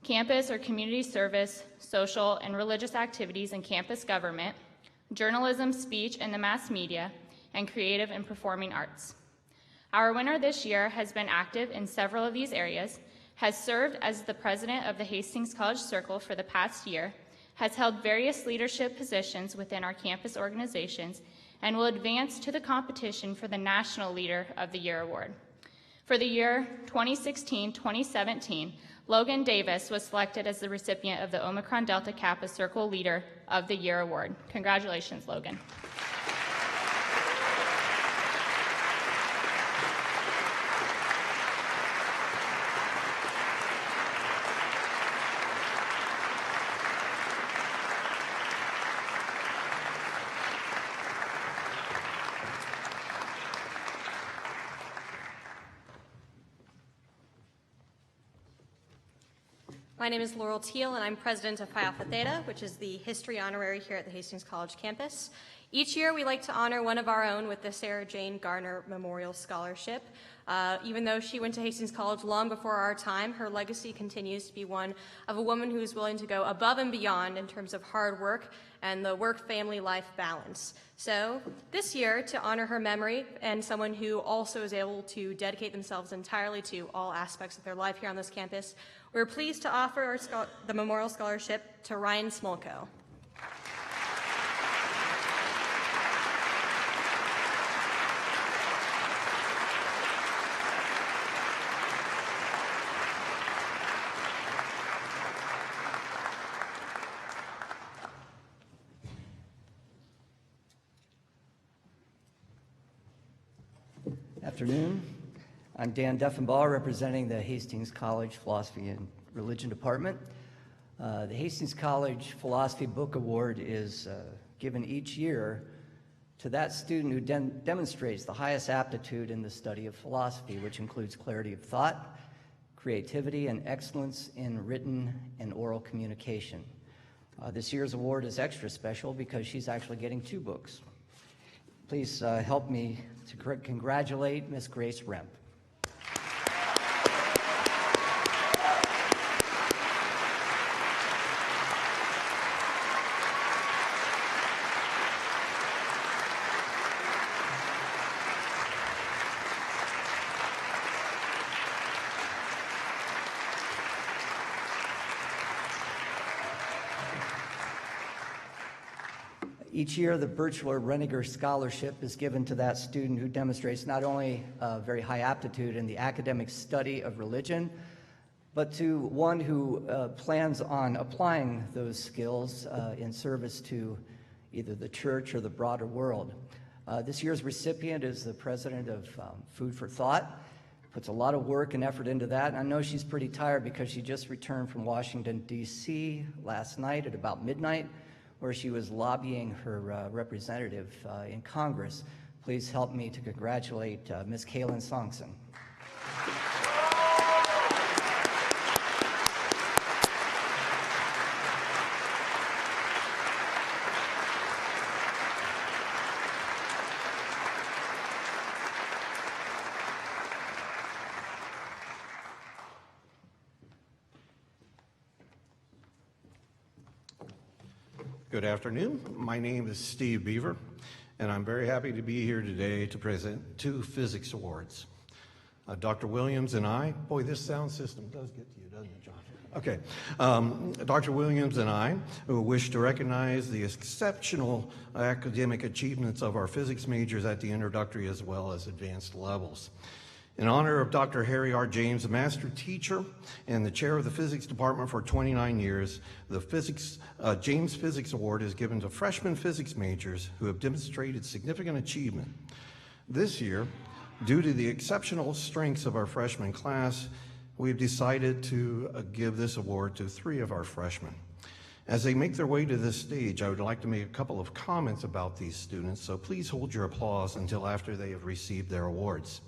campus or community service, social and religious activities and campus government, journalism, speech and the mass media, and creative and performing arts. Our winner this year has been active in several of these areas, has served as the president of the Hastings College Circle for the past year, has held various leadership positions within our campus organizations, and will advance to the competition for the National Leader of the Year award. For the year 2016-2017, Logan Davis was selected as the recipient of the Omicron Delta Kappa Circle Leader of the Year award. Congratulations, Logan. My name is Laurel Teal, and I'm president of Phi Alpha Theta, which is the history honorary here at the Hastings College campus. Each year, we like to honor one of our own with the Sarah Jane Garner Memorial Scholarship. Even though she went to Hastings College long before our time, her legacy continues to be one of a woman who is willing to go above and beyond in terms of hard work and the work-family life balance. So this year, to honor her memory and someone who also is able to dedicate themselves entirely to all aspects of their life here on this campus, we're pleased to offer the Memorial Scholarship to Ryan Smolko. Afternoon. I'm Dan Deffenbaugh, representing the Hastings College Philosophy and Religion Department. The Hastings College Philosophy Book Award is given each year to that student who demonstrates the highest aptitude in the study of philosophy, which includes clarity of thought, creativity, and excellence in written and oral communication. This year's award is extra special because she's actually getting 2 books. Please help me to congratulate Miss Grace Remp. Each year, the Birchler Reniger Scholarship is given to that student who demonstrates not only very high aptitude in the academic study of religion, but to one who plans on applying those skills in service to either the church or the broader world. This year's recipient is the president of Food for Thought, puts a lot of work and effort into that. And I know she's pretty tired because she just returned from Washington, D.C. last night at about midnight, where she was lobbying her representative in Congress. Please help me to congratulate Ms. Kaylin Songson. Good afternoon. My name is Steve Beaver, and I'm very happy to be here today to present 2 physics awards. Dr. Williams and I, boy, this sound system does get to you, doesn't it, John? Okay. Dr. Williams and I wish to recognize the exceptional academic achievements of our physics majors at the introductory as well as advanced levels. In honor of Dr. Harry R. James, a master teacher and the chair of the physics department for 29 years, the James Physics Award is given to freshman physics majors who have demonstrated significant achievement. This year, due to the exceptional strengths of our freshman class, we've decided to give this award to 3 of our freshmen. As they make their way to this stage, I would like to make a couple of comments about these students, so please hold your applause until after they have received their awards.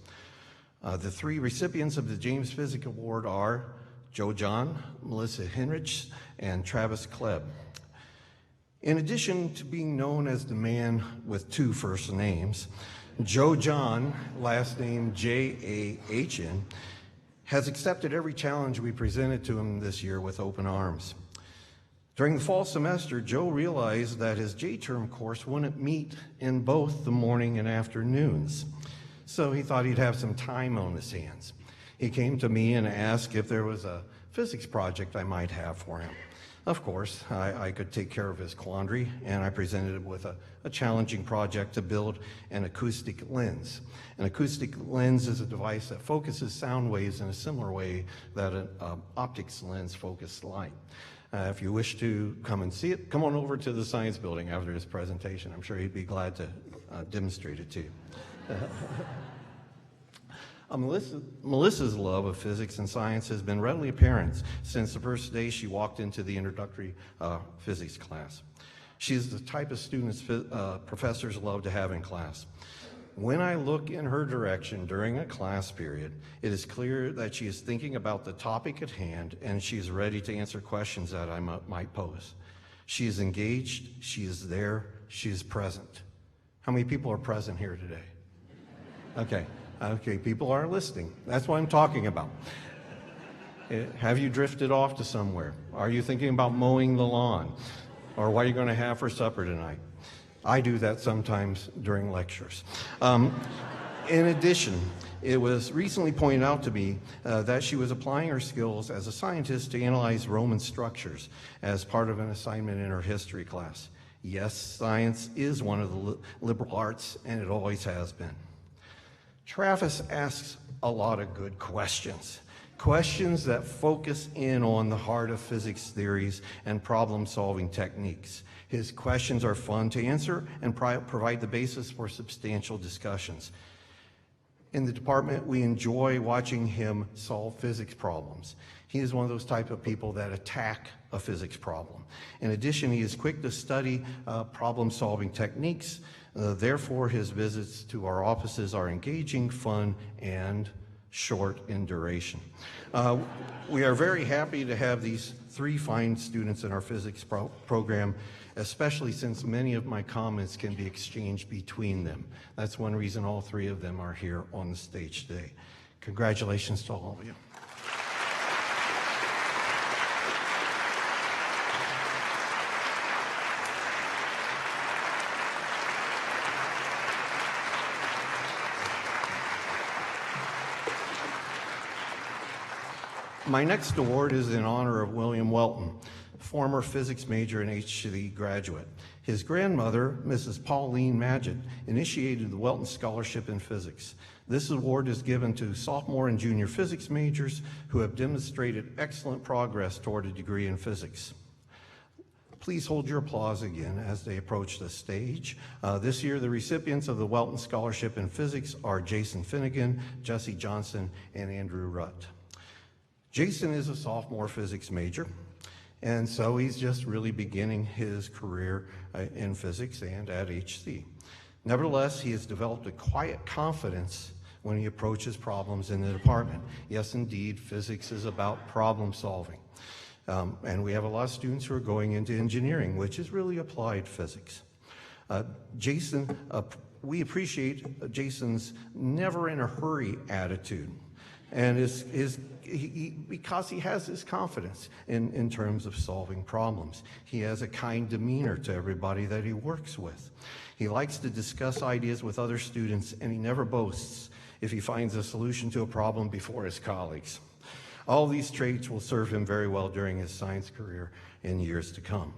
The 3 recipients of the James Physics Award are Joe John, Melissa Henrich, and Travis Klebb. In addition to being known as the man with 2 first names, Joe John, last name J-A-H-N, has accepted every challenge we presented to him this year with open arms. During the fall semester, Joe realized that his J-term course wouldn't meet in both the morning and afternoons, so he thought he'd have some time on his hands. He came to me and asked if there was a physics project I might have for him. Of course, I could take care of his quandary, and I presented him with a challenging project to build an acoustic lens. An acoustic lens is a device that focuses sound waves in a similar way that an optics lens focuses light. If you wish to come and see it, come on over to the science building after this presentation. I'm sure he'd be glad to demonstrate it to you. Melissa's love of physics and science has been readily apparent since the first day she walked into the introductory physics class. She's the type of student professors love to have in class. When I look in her direction during a class period, it is clear that she is thinking about the topic at hand and she is ready to answer questions that I might pose. She is engaged, she is there, she is present. How many people are present here today? Okay, people are listening. That's what I'm talking about. Have you drifted off to somewhere? Are you thinking about mowing the lawn? Or what are you going to have for supper tonight? I do that sometimes during lectures. In addition, it was recently pointed out to me that she was applying her skills as a scientist to analyze Roman structures as part of an assignment in her history class. Yes, science is one of the liberal arts, and it always has been. Travis asks a lot of good questions. Questions that focus in on the heart of physics theories and problem-solving techniques. His questions are fun to answer and provide the basis for substantial discussions. In the department, we enjoy watching him solve physics problems. He is one of those type of people that attack a physics problem. In addition, he is quick to study problem-solving techniques. Therefore, his visits to our offices are engaging, fun, and short in duration. We are very happy to have these 3 fine students in our physics program, especially since many of my comments can be exchanged between them. That's one reason all 3 of them are here on the stage today. Congratulations to all of you. My next award is in honor of William Welton, former physics major and HC graduate. His grandmother, Mrs. Pauline Magid, initiated the Welton Scholarship in Physics. This award is given to sophomore and junior physics majors who have demonstrated excellent progress toward a degree in physics. Please hold your applause again as they approach the stage. This year, the recipients of the Welton Scholarship in Physics are Jason Finnegan, Jesse Johnson, and Andrew Rutt. Jason is a sophomore physics major, and so he's just really beginning his career in physics and at HC. Nevertheless, he has developed a quiet confidence when he approaches problems in the department. Yes, indeed, physics is about problem solving. And we have a lot of students who are going into engineering, which is really applied physics. We appreciate Jason's never in a hurry attitude. And because he has this confidence in terms of solving problems. He has a kind demeanor to everybody that he works with. He likes to discuss ideas with other students, and he never boasts if he finds a solution to a problem before his colleagues. All these traits will serve him very well during his science career in years to come.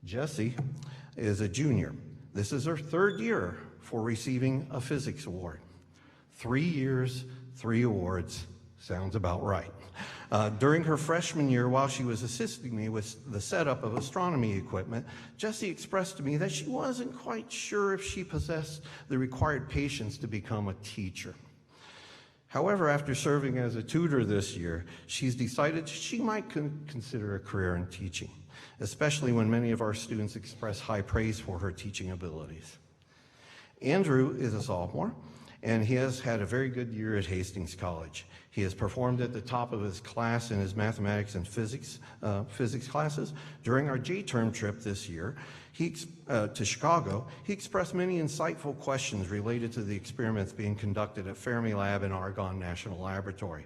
Jessie is a junior. This is her 3rd year for receiving a physics award. 3 years, 3 awards. Sounds about right. During her freshman year, while she was assisting me with the setup of astronomy equipment, Jessie expressed to me that she wasn't quite sure if she possessed the required patience to become a teacher. However, after serving as a tutor this year, she's decided she might consider a career in teaching, especially when many of our students express high praise for her teaching abilities. Andrew is a sophomore, and he has had a very good year at Hastings College. He has performed at the top of his class in his mathematics and physics classes. During our J-term trip this year to Chicago, he expressed many insightful questions related to the experiments being conducted at Fermilab and Argonne National Laboratory.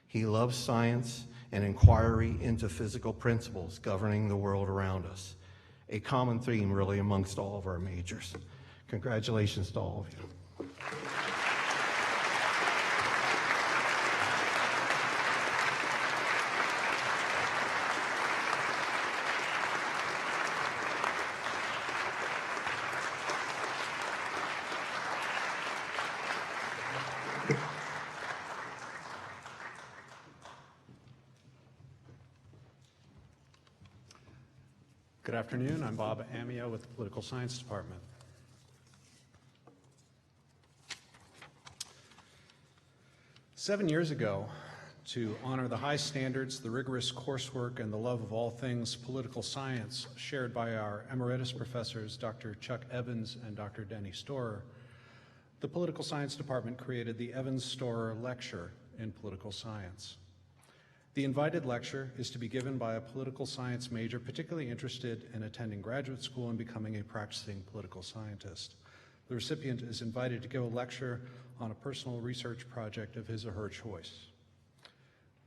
He loves science and inquiry into physical principles governing the world around us, a common theme really amongst all of our majors. Congratulations to all of you. Good afternoon. I'm Bob Amio with the Political Science Department. Seven years ago, to honor the high standards, the rigorous coursework, and the love of all things political science shared by our emeritus professors, Dr. Chuck Evans and Dr. Denny Storer, the Political Science Department created the Evans-Storer Lecture in Political Science. The invited lecture is to be given by a political science major particularly interested in attending graduate school and becoming a practicing political scientist. The recipient is invited to give a lecture on a personal research project of his or her choice.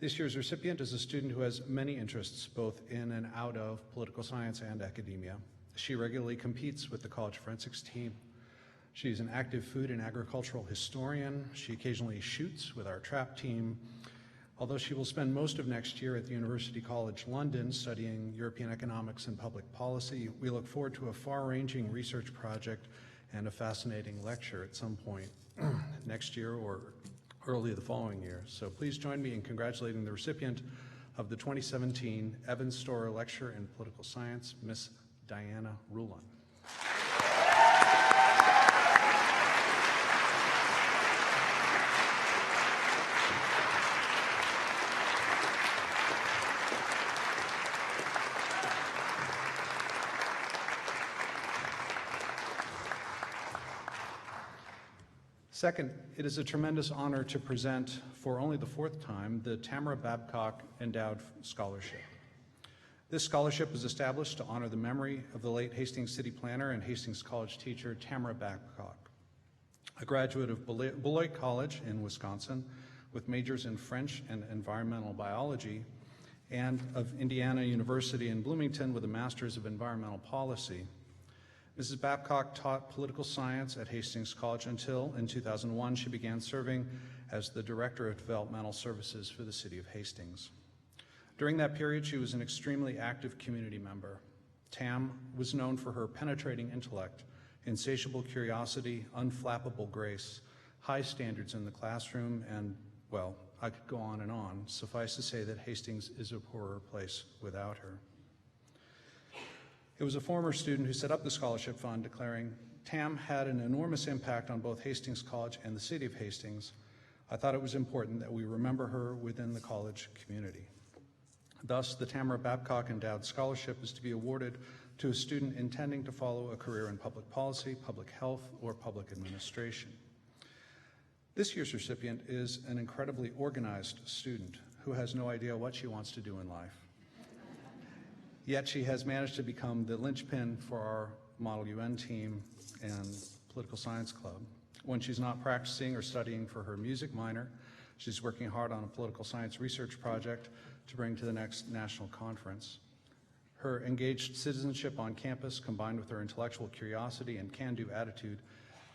This year's recipient is a student who has many interests, both in and out of political science and academia. She regularly competes with the college forensics team. She's an active food and agricultural historian. She occasionally shoots with our trap team. Although she will spend most of next year at the University College London studying European economics and public policy, we look forward to a far-ranging research project and a fascinating lecture at some point next year or early the following year. So please join me in congratulating the recipient of the 2017 Evans-Storer Lecture in Political Science, Miss Diana Rulon. Second, it is a tremendous honor to present, for only the fourth time, the Tamara Babcock Endowed Scholarship. This scholarship was established to honor the memory of the late Hastings city planner and Hastings College teacher, Tamara Babcock, a graduate of Beloit College in Wisconsin with majors in French and environmental biology, and of Indiana University in Bloomington with a master's of environmental policy. Mrs. Babcock taught political science at Hastings College until, in 2001, she began serving as the Director of Developmental Services for the City of Hastings. During that period, she was an extremely active community member. Tam was known for her penetrating intellect, insatiable curiosity, unflappable grace, high standards in the classroom, and, well, I could go on and on. Suffice to say that Hastings is a poorer place without her. It was a former student who set up the scholarship fund, declaring, "Tam had an enormous impact on both Hastings College and the city of Hastings. I thought it was important that we remember her within the college community." Thus, the Tamara Babcock Endowed Scholarship is to be awarded to a student intending to follow a career in public policy, public health, or public administration. This year's recipient is an incredibly organized student who has no idea what she wants to do in life. Yet she has managed to become the linchpin for our Model UN team and political science club. When she's not practicing or studying for her music minor, she's working hard on a political science research project to bring to the next national conference. Her engaged citizenship on campus, combined with her intellectual curiosity and can-do attitude,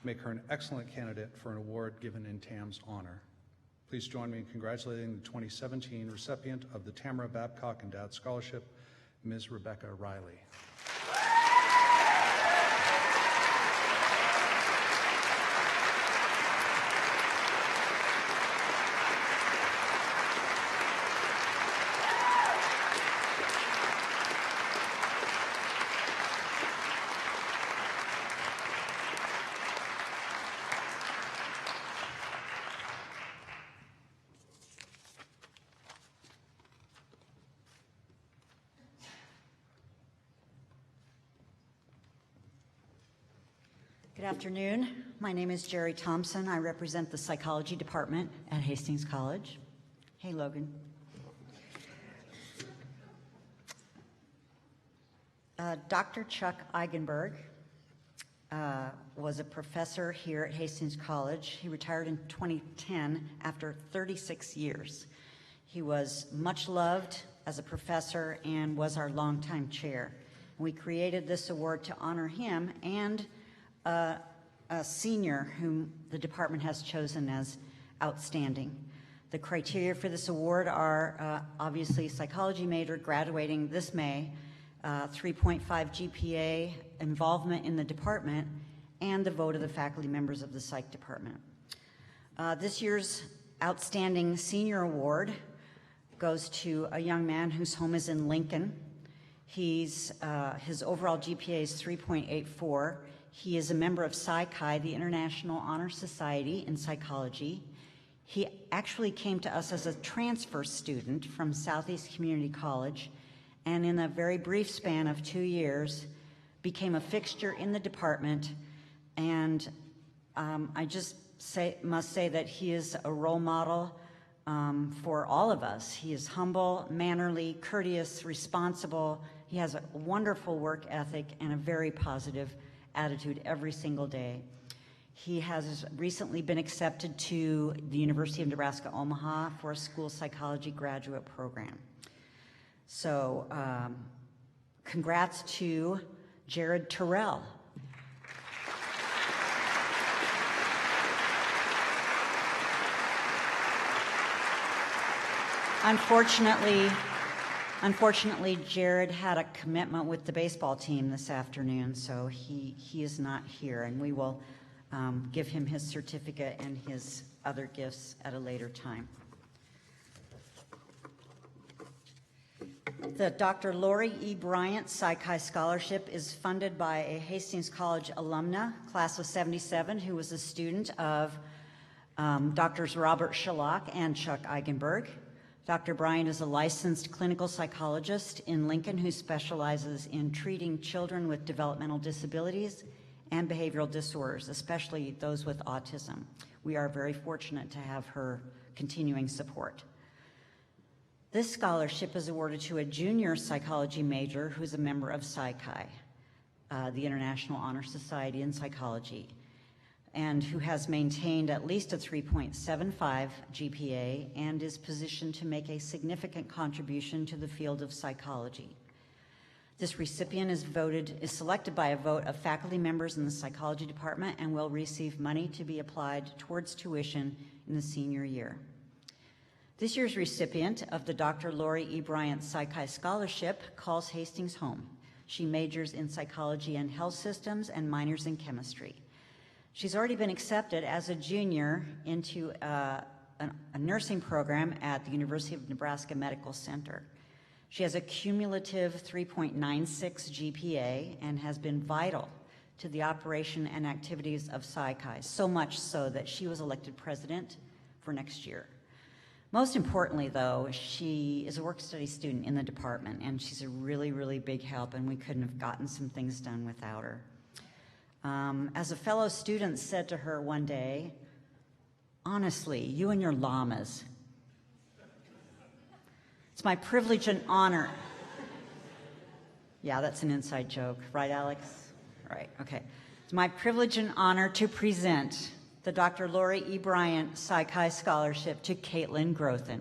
make her an excellent candidate for an award given in Tam's honor. Please join me in congratulating the 2017 recipient of the Tamara Babcock Endowed Scholarship, Ms. Rebecca Riley. Good afternoon. My name is Jerry Thompson. I represent the psychology department at Hastings College. Hey, Logan. Dr. Chuck Eigenberg was a professor here at Hastings College. He retired in 2010 after 36 years. He was much loved as a professor and was our longtime chair. We created this award to honor him and a senior whom the department has chosen as outstanding. The criteria for this award are obviously psychology major graduating this May, 3.5 GPA, involvement in the department, and the vote of the faculty members of the psych department. This year's outstanding senior award goes to a young man whose home is in Lincoln. His overall GPA is 3.84. He is a member of Psi Chi, the International Honor Society in Psychology. He actually came to us as a transfer student from Southeast Community College, and in a very brief span of 2 years, became a fixture in the department. And I just must say that he is a role model for all of us. He is humble, mannerly, courteous, responsible. He has a wonderful work ethic and a very positive attitude every single day. He has recently been accepted to the University of Nebraska Omaha for a school psychology graduate program. So congrats to Jared Terrell. Unfortunately, Jared had a commitment with the baseball team this afternoon, so he is not here, and we will give him his certificate and his other gifts at a later time. The Dr. Lori E. Bryant Psi Chi Scholarship is funded by a Hastings College alumna, class of 77, who was a student of Drs. Robert Shalak and Chuck Eigenberg. Dr. Bryant is a licensed clinical psychologist in Lincoln who specializes in treating children with developmental disabilities and behavioral disorders, especially those with autism. We are very fortunate to have her continuing support. This scholarship is awarded to a junior psychology major who's a member of Psi Chi, the International Honor Society in Psychology, and who has maintained at least a 3.75 GPA and is positioned to make a significant contribution to the field of psychology. This recipient is selected by a vote of faculty members in the psychology department and will receive money to be applied towards tuition in the senior year. This year's recipient of the Dr. Lori E. Bryant Psi Chi Scholarship calls Hastings home. She majors in psychology and health systems and minors in chemistry. She's already been accepted as a junior into a nursing program at the University of Nebraska Medical Center. She has a cumulative 3.96 GPA and has been vital to the operation and activities of Psi Chi, so much so that she was elected president for next year. Most importantly, though, she is a work-study student in the department, and she's a really, really big help, and we couldn't have gotten some things done without her. As a fellow student said to her one day, honestly, you and your llamas. It's my privilege and honor. Yeah, that's an inside joke, right, Alex? Right, okay. It's my privilege and honor to present the Dr. Lori E. Bryant Psi Chi Scholarship to Caitlin Grothin.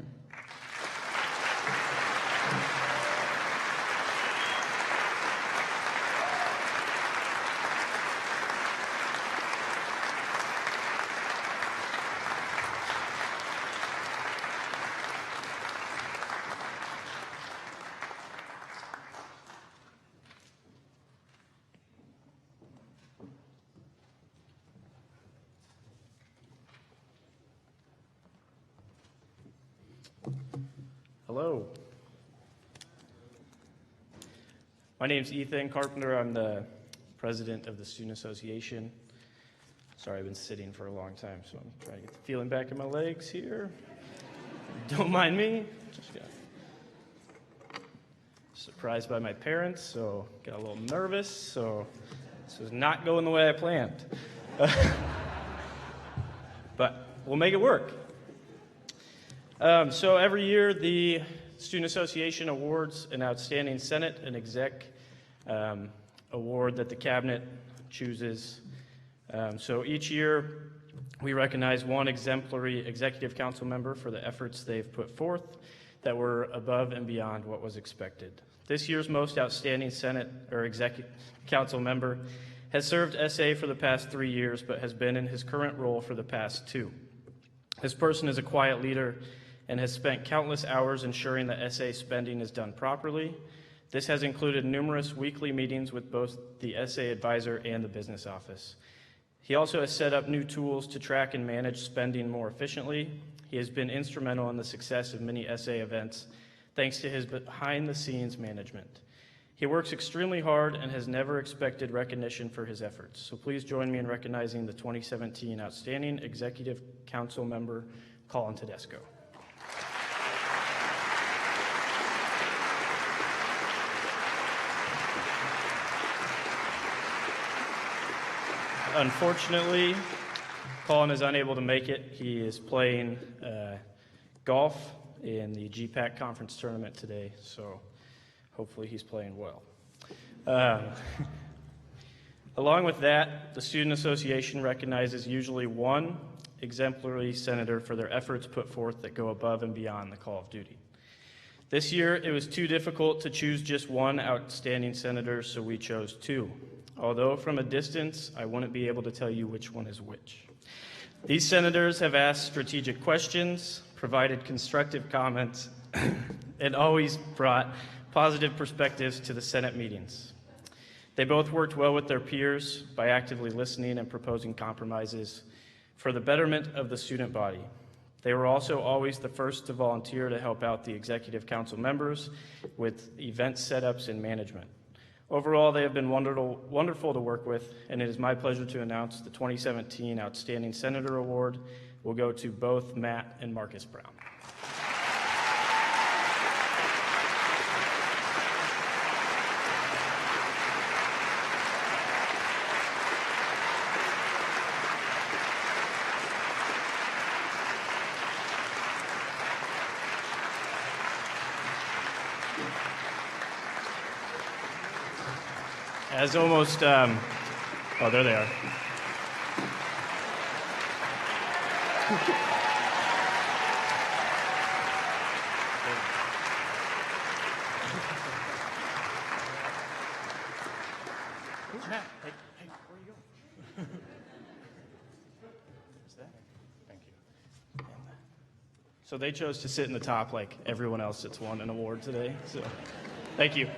Hello. My name's Ethan Carpenter. I'm the president of the Student Association. Sorry, I've been sitting for a long time, so I'm trying to get the feeling back in my legs here. Don't mind me. Just got surprised by my parents, so got a little nervous. So This is not going the way I planned. But we'll make it work. So every year, the Student Association awards an Outstanding Senate and Exec award that the Cabinet chooses. So each year, we recognize one exemplary Executive Council member for the efforts they've put forth that were above and beyond what was expected. This year's most outstanding Senate or Executive Council member has served SA for the past 3 years, but has been in his current role for the past 2. This person is a quiet leader and has spent countless hours ensuring that SA spending is done properly. This has included numerous weekly meetings with both the SA advisor and the business office. He also has set up new tools to track and manage spending more efficiently. He has been instrumental in the success of many SA events, thanks to his behind-the-scenes management. He works extremely hard and has never expected recognition for his efforts. So please join me in recognizing the 2017 Outstanding Executive Council member, Colin Tedesco. Unfortunately, Colin is unable to make it. He is playing golf in the GPAC conference tournament today, so hopefully he's playing well. Along with that, the Student Association recognizes usually one exemplary senator for their efforts put forth that go above and beyond the call of duty. This year, it was too difficult to choose just one outstanding senator, so we chose 2. Although from a distance, I wouldn't be able to tell you which one is which. These senators have asked strategic questions, provided constructive comments, and always brought positive perspectives to the Senate meetings. They both worked well with their peers by actively listening and proposing compromises for the betterment of the student body. They were also always the first to volunteer to help out the Executive Council members with event setups and management. Overall, they have been wonderful to work with, and it is my pleasure to announce the 2017 Outstanding Senator Award will go to both Matt and Marcus Brown. As almost, oh, there they are. Matt, hey, where are you going? Is that? Thank you. So they chose to sit in the top like everyone else that's won an award today. So thank you.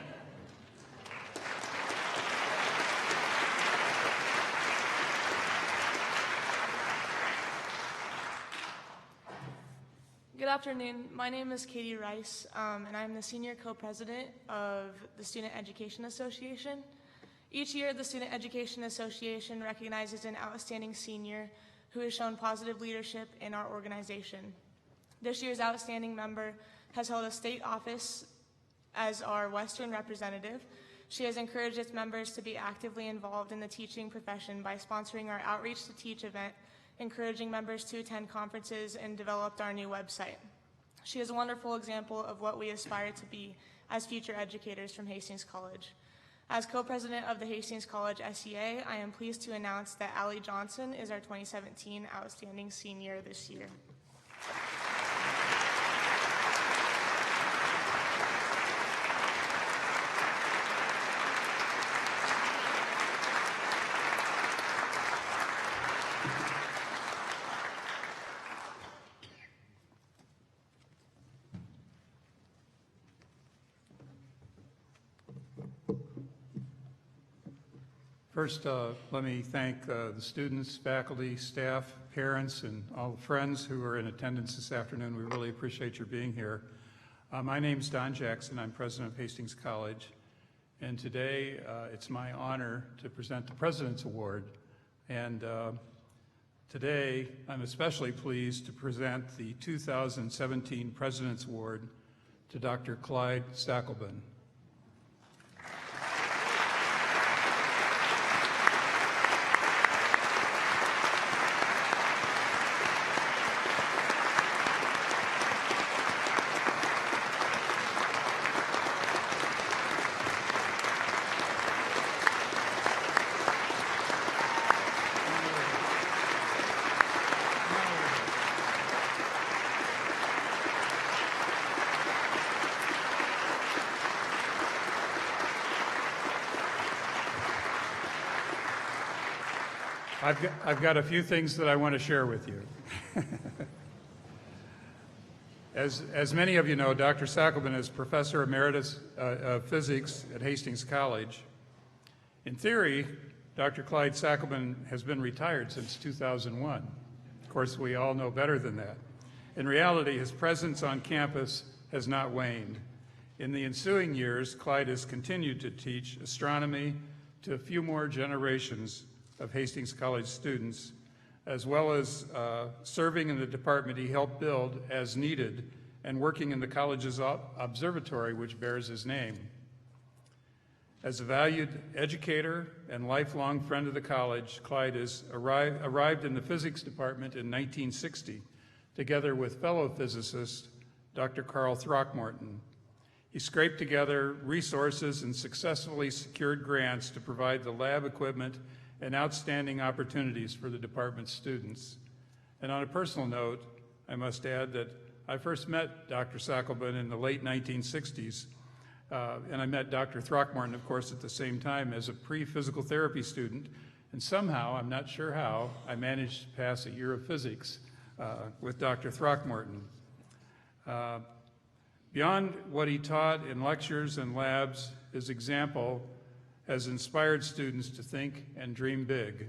Good afternoon. My name is Katie Rice, and I'm the senior co-president of the Student Education Association. Each year, the Student Education Association recognizes an outstanding senior who has shown positive leadership in our organization. This year's outstanding member has held a state office as our Western representative. She has encouraged its members to be actively involved in the teaching profession by sponsoring our Outreach to Teach event, encouraging members to attend conferences, and developed our new website. She is a wonderful example of what we aspire to be as future educators from Hastings College. As co-president of the Hastings College SEA, I am pleased to announce that Allie Johnson is our 2017 Outstanding Senior this year. First, let me thank the students, faculty, staff, parents, and all the friends who are in attendance this afternoon. We really appreciate your being here. My name is Don Jackson. I'm president of Hastings College. And today, it's my honor to present the President's Award. And today, I'm especially pleased to present the 2017 President's Award to Dr. Clyde Stackelben. I've got a few things that I want to share with you. As many of you know, Dr. Sackelman is Professor Emeritus of Physics at Hastings College. In theory, Dr. Clyde Sackelman has been retired since 2001. Of course, we all know better than that. In reality, his presence on campus has not waned. In the ensuing years, Clyde has continued to teach astronomy to a few more generations of Hastings College students, as well as serving in the department he helped build as needed and working in the college's observatory, which bears his name. As a valued educator and lifelong friend of the college, Clyde has arrived in the physics department in 1960, together with fellow physicist Dr. Carl Throckmorton. He scraped together resources and successfully secured grants to provide the lab equipment and outstanding opportunities for the department's students. And on a personal note, I must add that I first met Dr. Sackelman in the late 1960s, and I met Dr. Throckmorton, of course, at the same time as a pre-physical therapy student, and somehow, I'm not sure how, I managed to pass a year of physics with Dr. Throckmorton. Beyond what he taught in lectures and labs, his example has inspired students to think and dream big.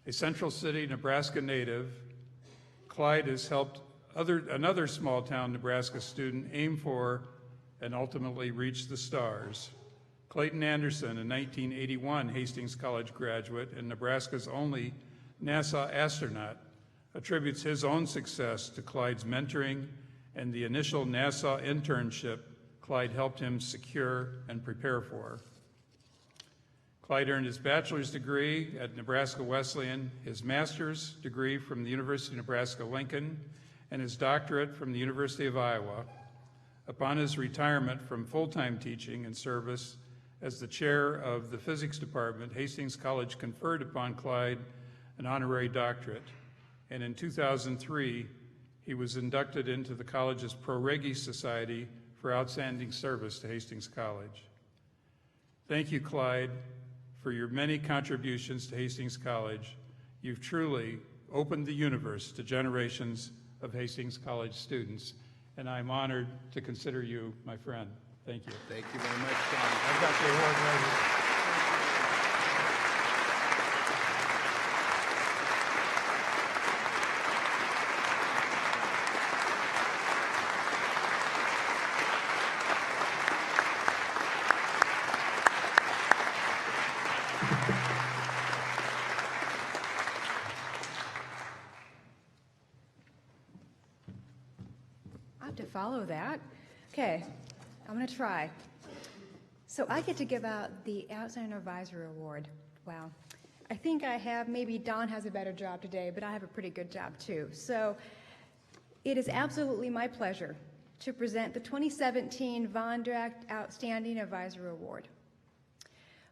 A Central City, Nebraska native, Clyde has helped another small-town Nebraska student aim for and ultimately reach the stars. Clayton Anderson, a 1981 Hastings College graduate and Nebraska's only NASA astronaut, attributes his own success to Clyde's mentoring and the initial NASA internship Clyde helped him secure and prepare for. Clyde earned his bachelor's degree at Nebraska Wesleyan, his master's degree from the University of Nebraska-Lincoln, and his doctorate from the University of Iowa. Upon his retirement from full-time teaching and service as the chair of the physics department, Hastings College conferred upon Clyde an honorary doctorate, and in 2003, he was inducted into the college's Pro Regi Society for outstanding service to Hastings College. Thank you, Clyde, for your many contributions to Hastings College. You've truly opened the universe to generations of Hastings College students, and I'm honored to consider you my friend. Thank you. Thank you very much, John. I've got the award right here. To follow that. Okay, I'm going to try. So I get to give out the Outstanding Advisor Award. Wow. I think I have, maybe Don has a better job today, but I have a pretty good job too. So it is absolutely my pleasure to present the 2017 Von Dracht Outstanding Advisor Award.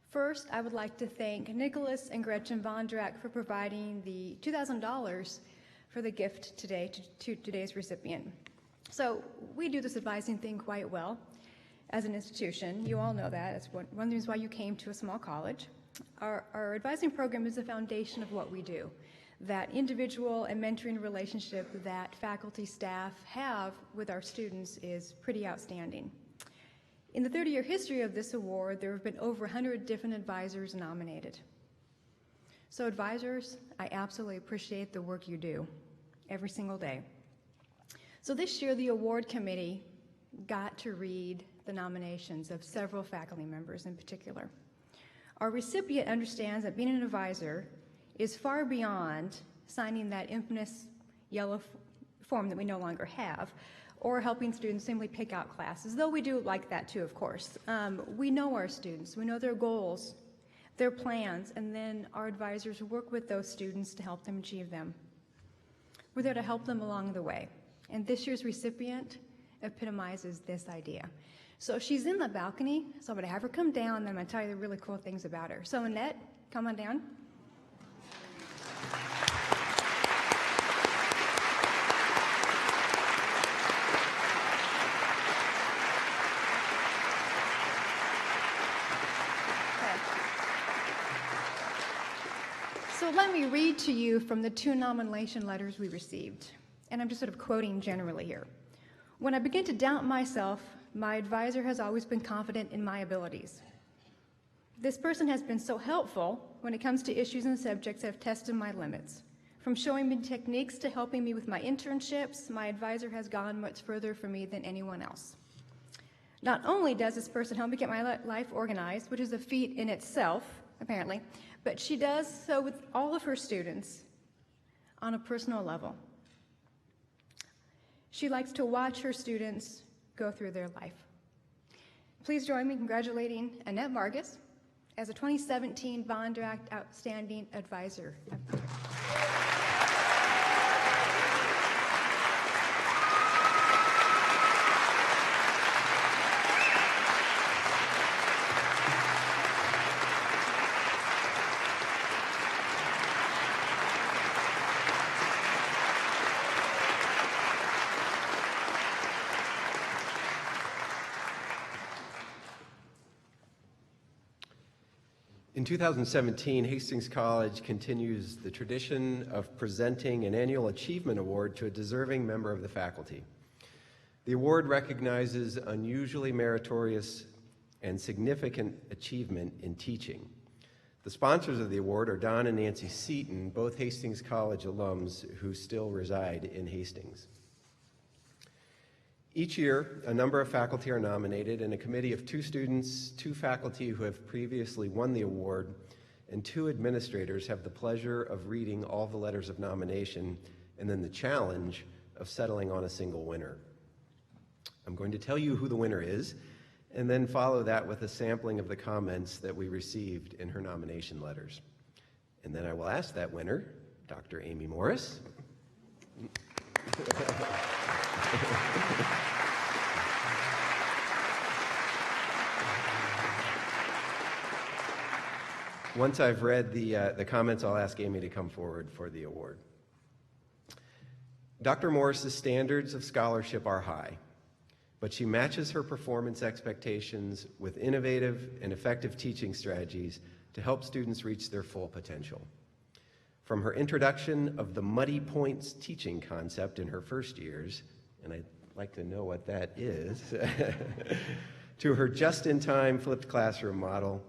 First, I would like to thank Nicholas and Gretchen Von Dracht for providing the $2,000 for the gift today to today's recipient. So we do this advising thing quite well as an institution. You all know that. That's one of the reasons why you came to a small college. Our advising program is the foundation of what we do. That individual and mentoring relationship that faculty, staff have with our students is pretty outstanding. In the 30-year history of this award, there have been over 100 different advisors nominated. So advisors, I absolutely appreciate the work you do every single day. So this year, the award committee got to read the nominations of several faculty members in particular. Our recipient understands that being an advisor is far beyond signing that infamous yellow form that we no longer have, or helping students simply pick out classes, though we do like that too, of course. We know our students, we know their goals, their plans, and then our advisors work with those students to help them achieve them. We're there to help them along the way. And this year's recipient epitomizes this idea. So she's in the balcony, so I'm going to have her come down, and then I'm going to tell you the really cool things about her. So Annette, come on down. let me read to you from the 2 nomination letters we received. And I'm just sort of quoting generally here. When I begin to doubt myself, my advisor has always been confident in my abilities. This person has been so helpful when it comes to issues and subjects that have tested my limits. From showing me techniques to helping me with my internships, my advisor has gone much further for me than anyone else. Not only does this person help me get my life organized, which is a feat in itself, apparently, but she does so with all of her students on a personal level. She likes to watch her students go through their life. Please join me in congratulating Annette Vargas as a 2017 Bond Act Outstanding Advisor. In 2017, Hastings College continues the tradition of presenting an annual achievement award to a deserving member of the faculty. The award recognizes unusually meritorious and significant achievement in teaching. The sponsors of the award are Don and Nancy Seaton, both Hastings College alums who still reside in Hastings. Each year, a number of faculty are nominated, and a committee of 2 students, 2 faculty who have previously won the award, and 2 administrators have the pleasure of reading all the letters of nomination and then the challenge of settling on a single winner. I'm going to tell you who the winner is, and then follow that with a sampling of the comments that we received in her nomination letters. And then I will ask that winner, Dr. Amy Morris. Once I've read the comments, I'll ask Amy to come forward for the award. Dr. Morris's standards of scholarship are high, but she matches her performance expectations with innovative and effective teaching strategies to help students reach their full potential. From her introduction of the Muddy Points teaching concept in her first years, and I'd like to know what that is, to her just-in-time flipped classroom model,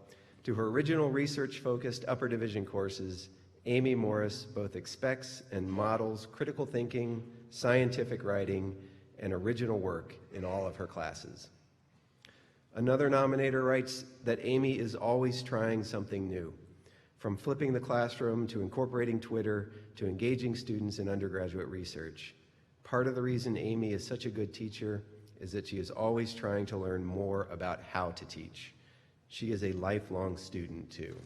to her original research-focused upper division courses, Amy Morris both expects and models critical thinking, scientific writing, and original work in all of her classes. Another nominator writes that Amy is always trying something new, from flipping the classroom to incorporating Twitter to engaging students in undergraduate research. Part of the reason Amy is such a good teacher is that she is always trying to learn more about how to teach. She is a lifelong student, too.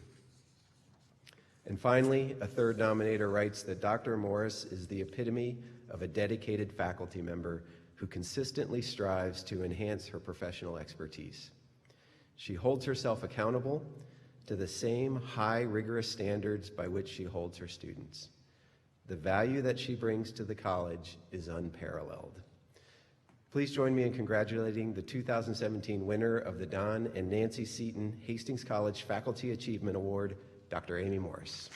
And finally, a third nominator writes that Dr. Morris is the epitome of a dedicated faculty member who consistently strives to enhance her professional expertise. She holds herself accountable to the same high, rigorous standards by which she holds her students. The value that she brings to the college is unparalleled. Please join me in congratulating the 2017 winner of the Don and Nancy Seaton Hastings College Faculty Achievement Award, Dr. Amy Morris.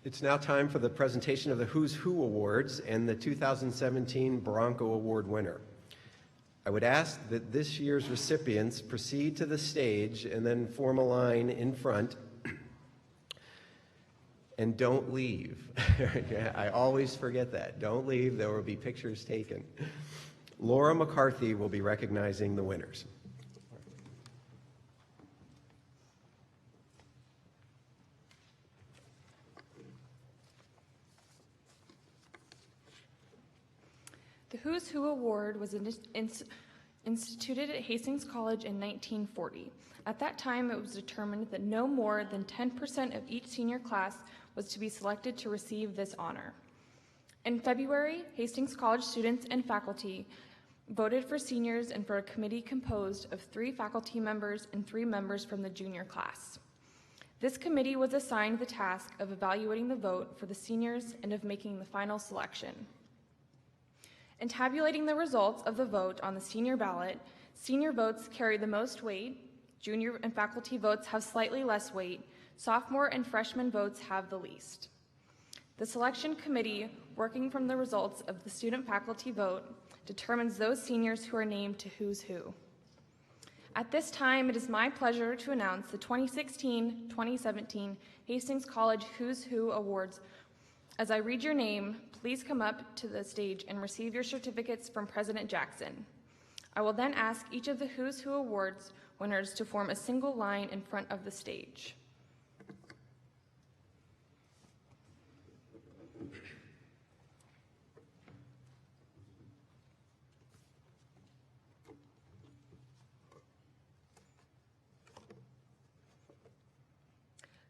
It's now time for the presentation of the Who's Who Awards and the 2017 Bronco Award winner. I would ask that this year's recipients proceed to the stage and then form a line in front. And don't leave. I always forget that. Don't leave. There will be pictures taken. Laura McCarthy will be recognizing the winners. The Who's Who Award was instituted at Hastings College in 1940. At that time, it was determined that no more than 10% of each senior class was to be selected to receive this honor. In February, Hastings College students and faculty voted for seniors and for a committee composed of 3 faculty members and 3 members from the junior class. This committee was assigned the task of evaluating the vote for the seniors and of making the final selection. In tabulating the results of the vote on the senior ballot, senior votes carry the most weight, junior and faculty votes have slightly less weight, sophomore and freshman votes have the least. The selection committee, working from the results of the student-faculty vote, determines those seniors who are named to Who's Who. At this time, it is my pleasure to announce the 2016-2017 Hastings College Who's Who Awards. As I read your name, please come up to the stage and receive your certificates from President Jackson. I will then ask each of the Who's Who Awards winners to form a single line in front of the stage.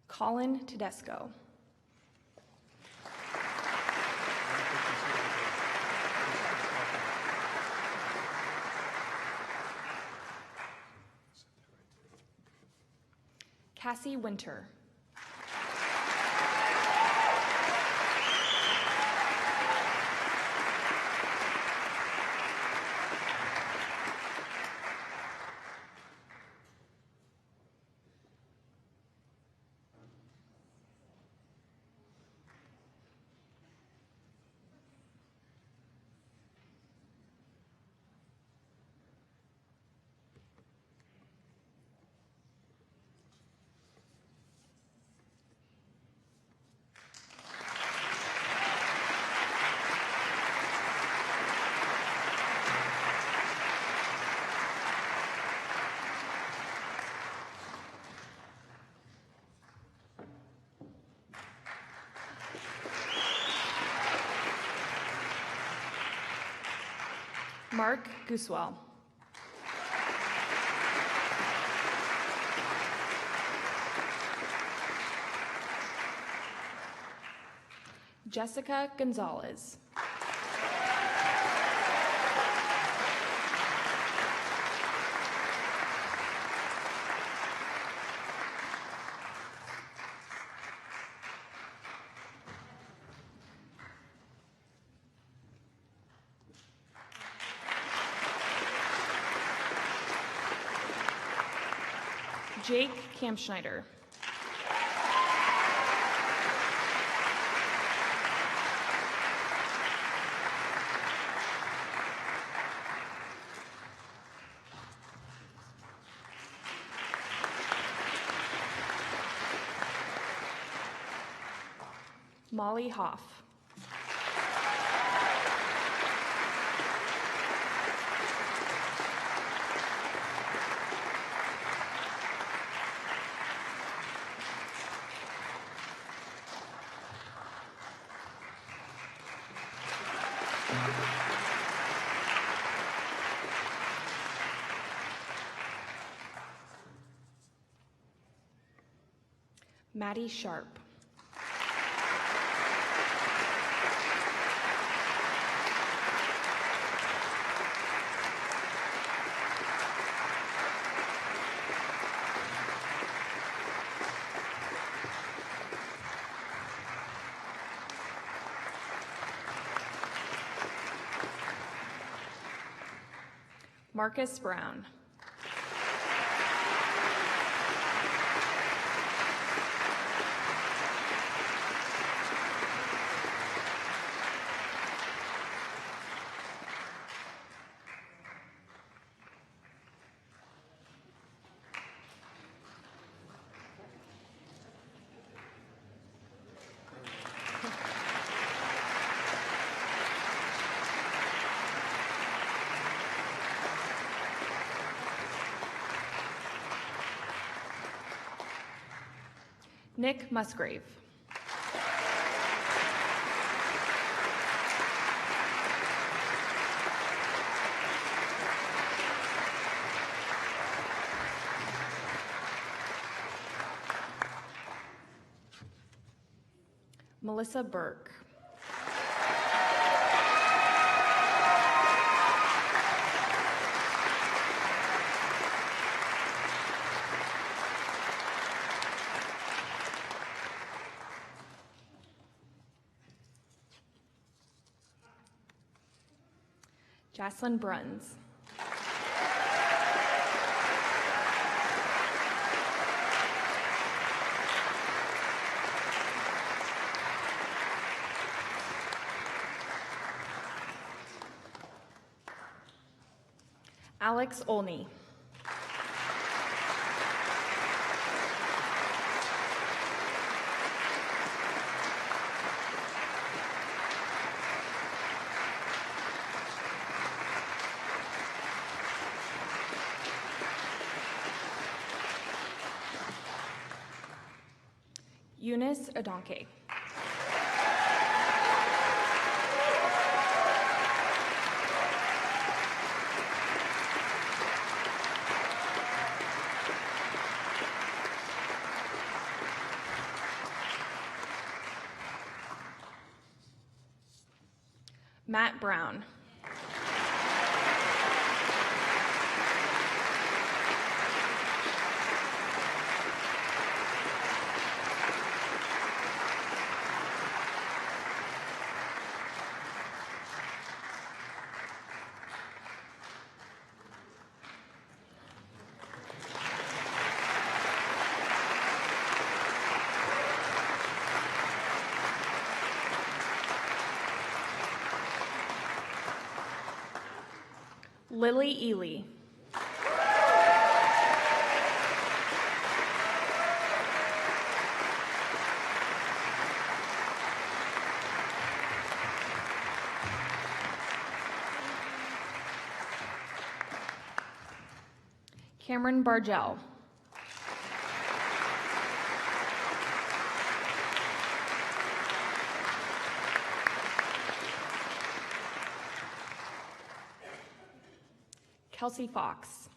Colin Tedesco. Cassie Winter. Mark Guswell. Jessica Gonzalez. Jake Kampschneider. Molly Hoff. Maddie Sharp. Marcus Brown. Nick Musgrave. Melissa Burke. Jocelyn Bruns. Alex Olney. Eunice Adonke. Matt Brown. Lily Ely. Cameron Bargell. Kelsey Fox.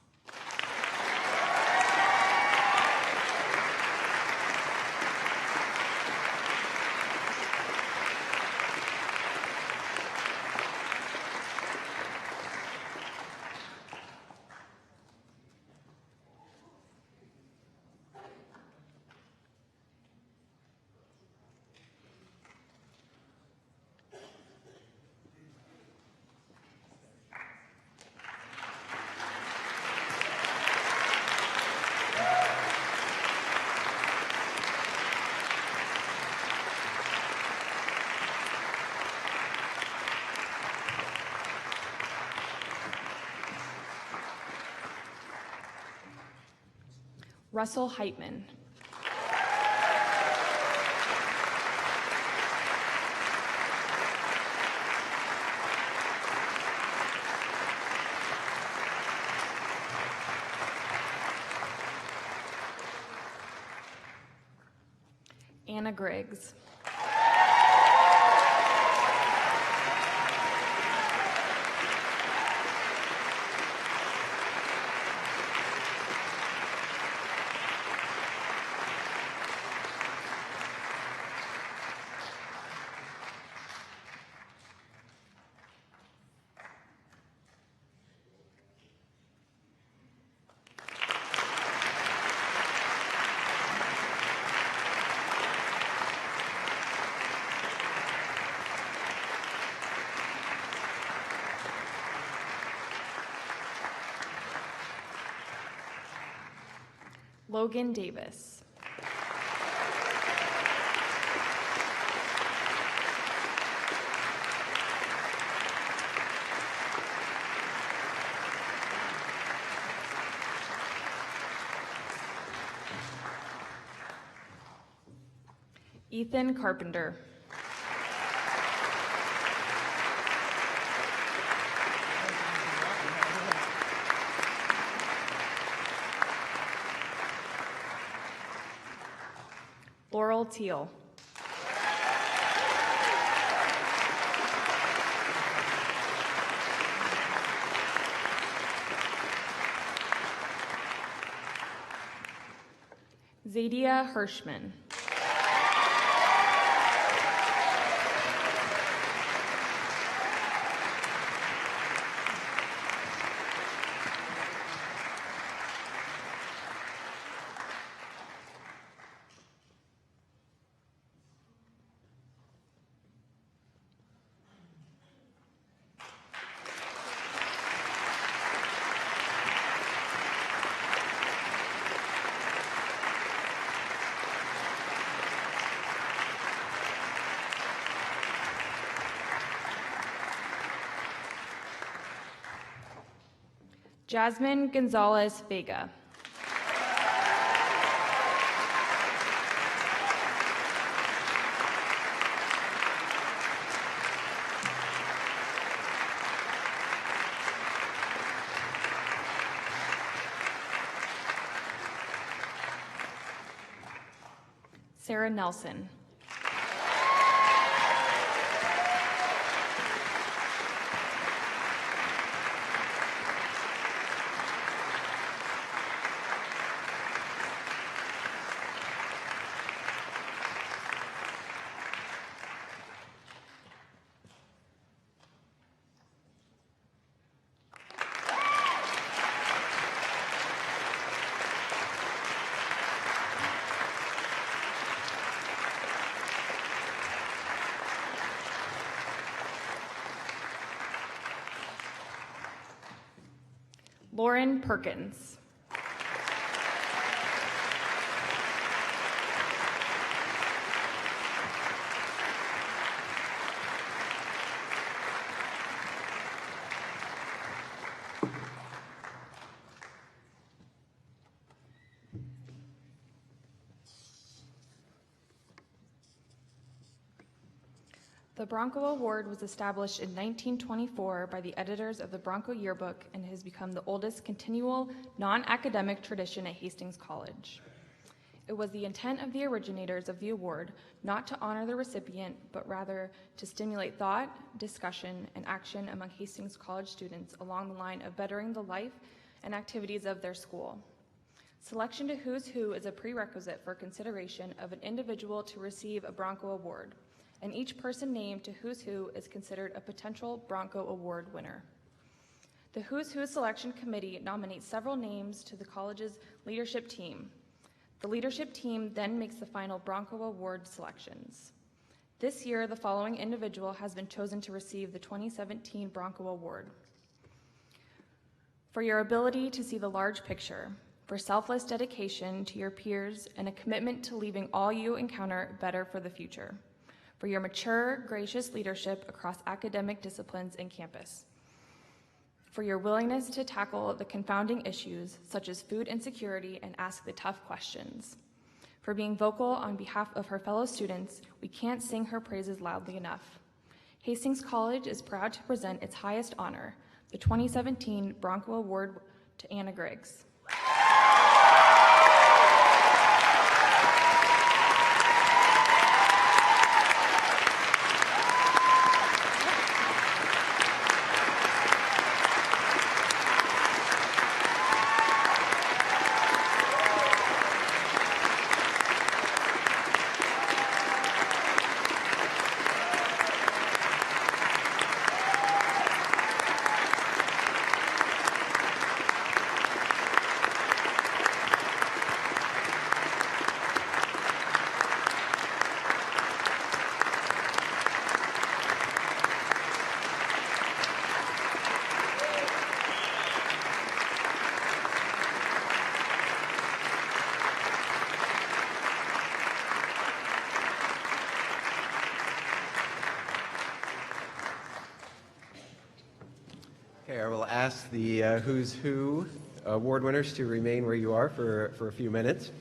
Russell Heitman. Anna Griggs. Logan Davis. Ethan Carpenter. Laurel Teal. Zadia Hirschman. Jasmine Gonzalez Vega. Sarah Nelson. Lauren Perkins. The Bronco Award was established in 1924 by the editors of the Bronco Yearbook and has become the oldest continual non-academic tradition at Hastings College. It was the intent of the originators of the award not to honor the recipient, but rather to stimulate thought, discussion, and action among Hastings College students along the line of bettering the life and activities of their school. Selection to Who's Who is a prerequisite for consideration of an individual to receive a Bronco Award, and each person named to Who's Who is considered a potential Bronco Award winner. The Who's Who Selection Committee nominates several names to the college's leadership team. The leadership team then makes the final Bronco Award selections. This year, the following individual has been chosen to receive the 2017 Bronco Award. For your ability to see the large picture, for selfless dedication to your peers and a commitment to leaving all you encounter better for the future, for your mature, gracious leadership across academic disciplines and campus, for your willingness to tackle the confounding issues such as food insecurity and ask the tough questions, for being vocal on behalf of her fellow students. We can't sing her praises loudly enough. Hastings College is proud to present its highest honor, the 2017 Bronco Award, to Anna Griggs. Okay, I will ask the Who's Who award winners to remain where you are for a few minutes.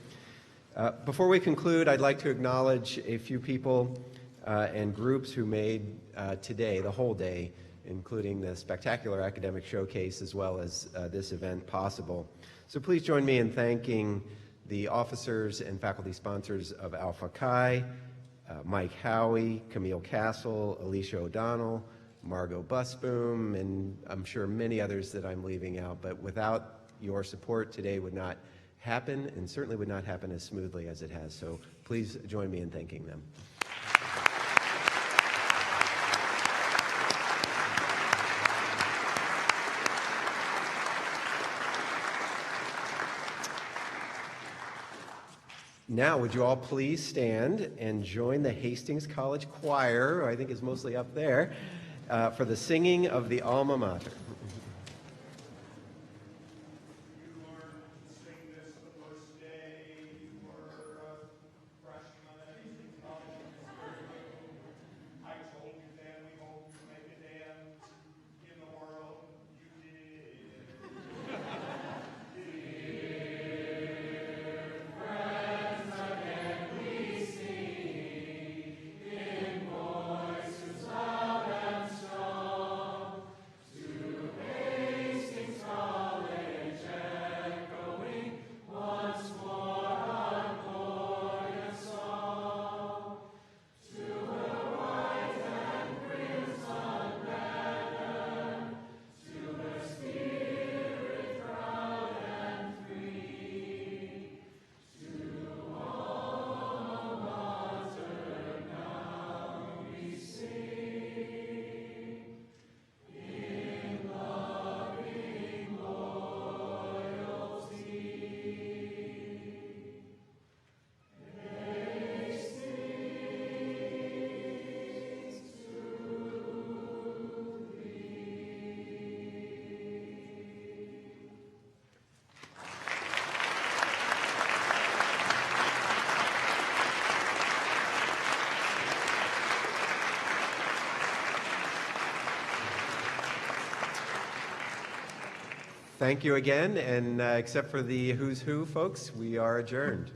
Before we conclude, I'd like to acknowledge a few people and groups who made today, the whole day, including the spectacular academic showcase as well as this event, possible. So please join me in thanking the officers and faculty sponsors of Alpha Chi, Mike Howie, Camille Castle, Alicia O'Donnell, Margot Busboom, and I'm sure many others that I'm leaving out, but without your support today would not happen, and certainly would not happen as smoothly as it has. So please join me in thanking them. Now, would you all please stand and join the Hastings College Choir, who I think is mostly up there, for the singing of the Alma Mater. Thank you again, and except for the who's who, folks, we are adjourned.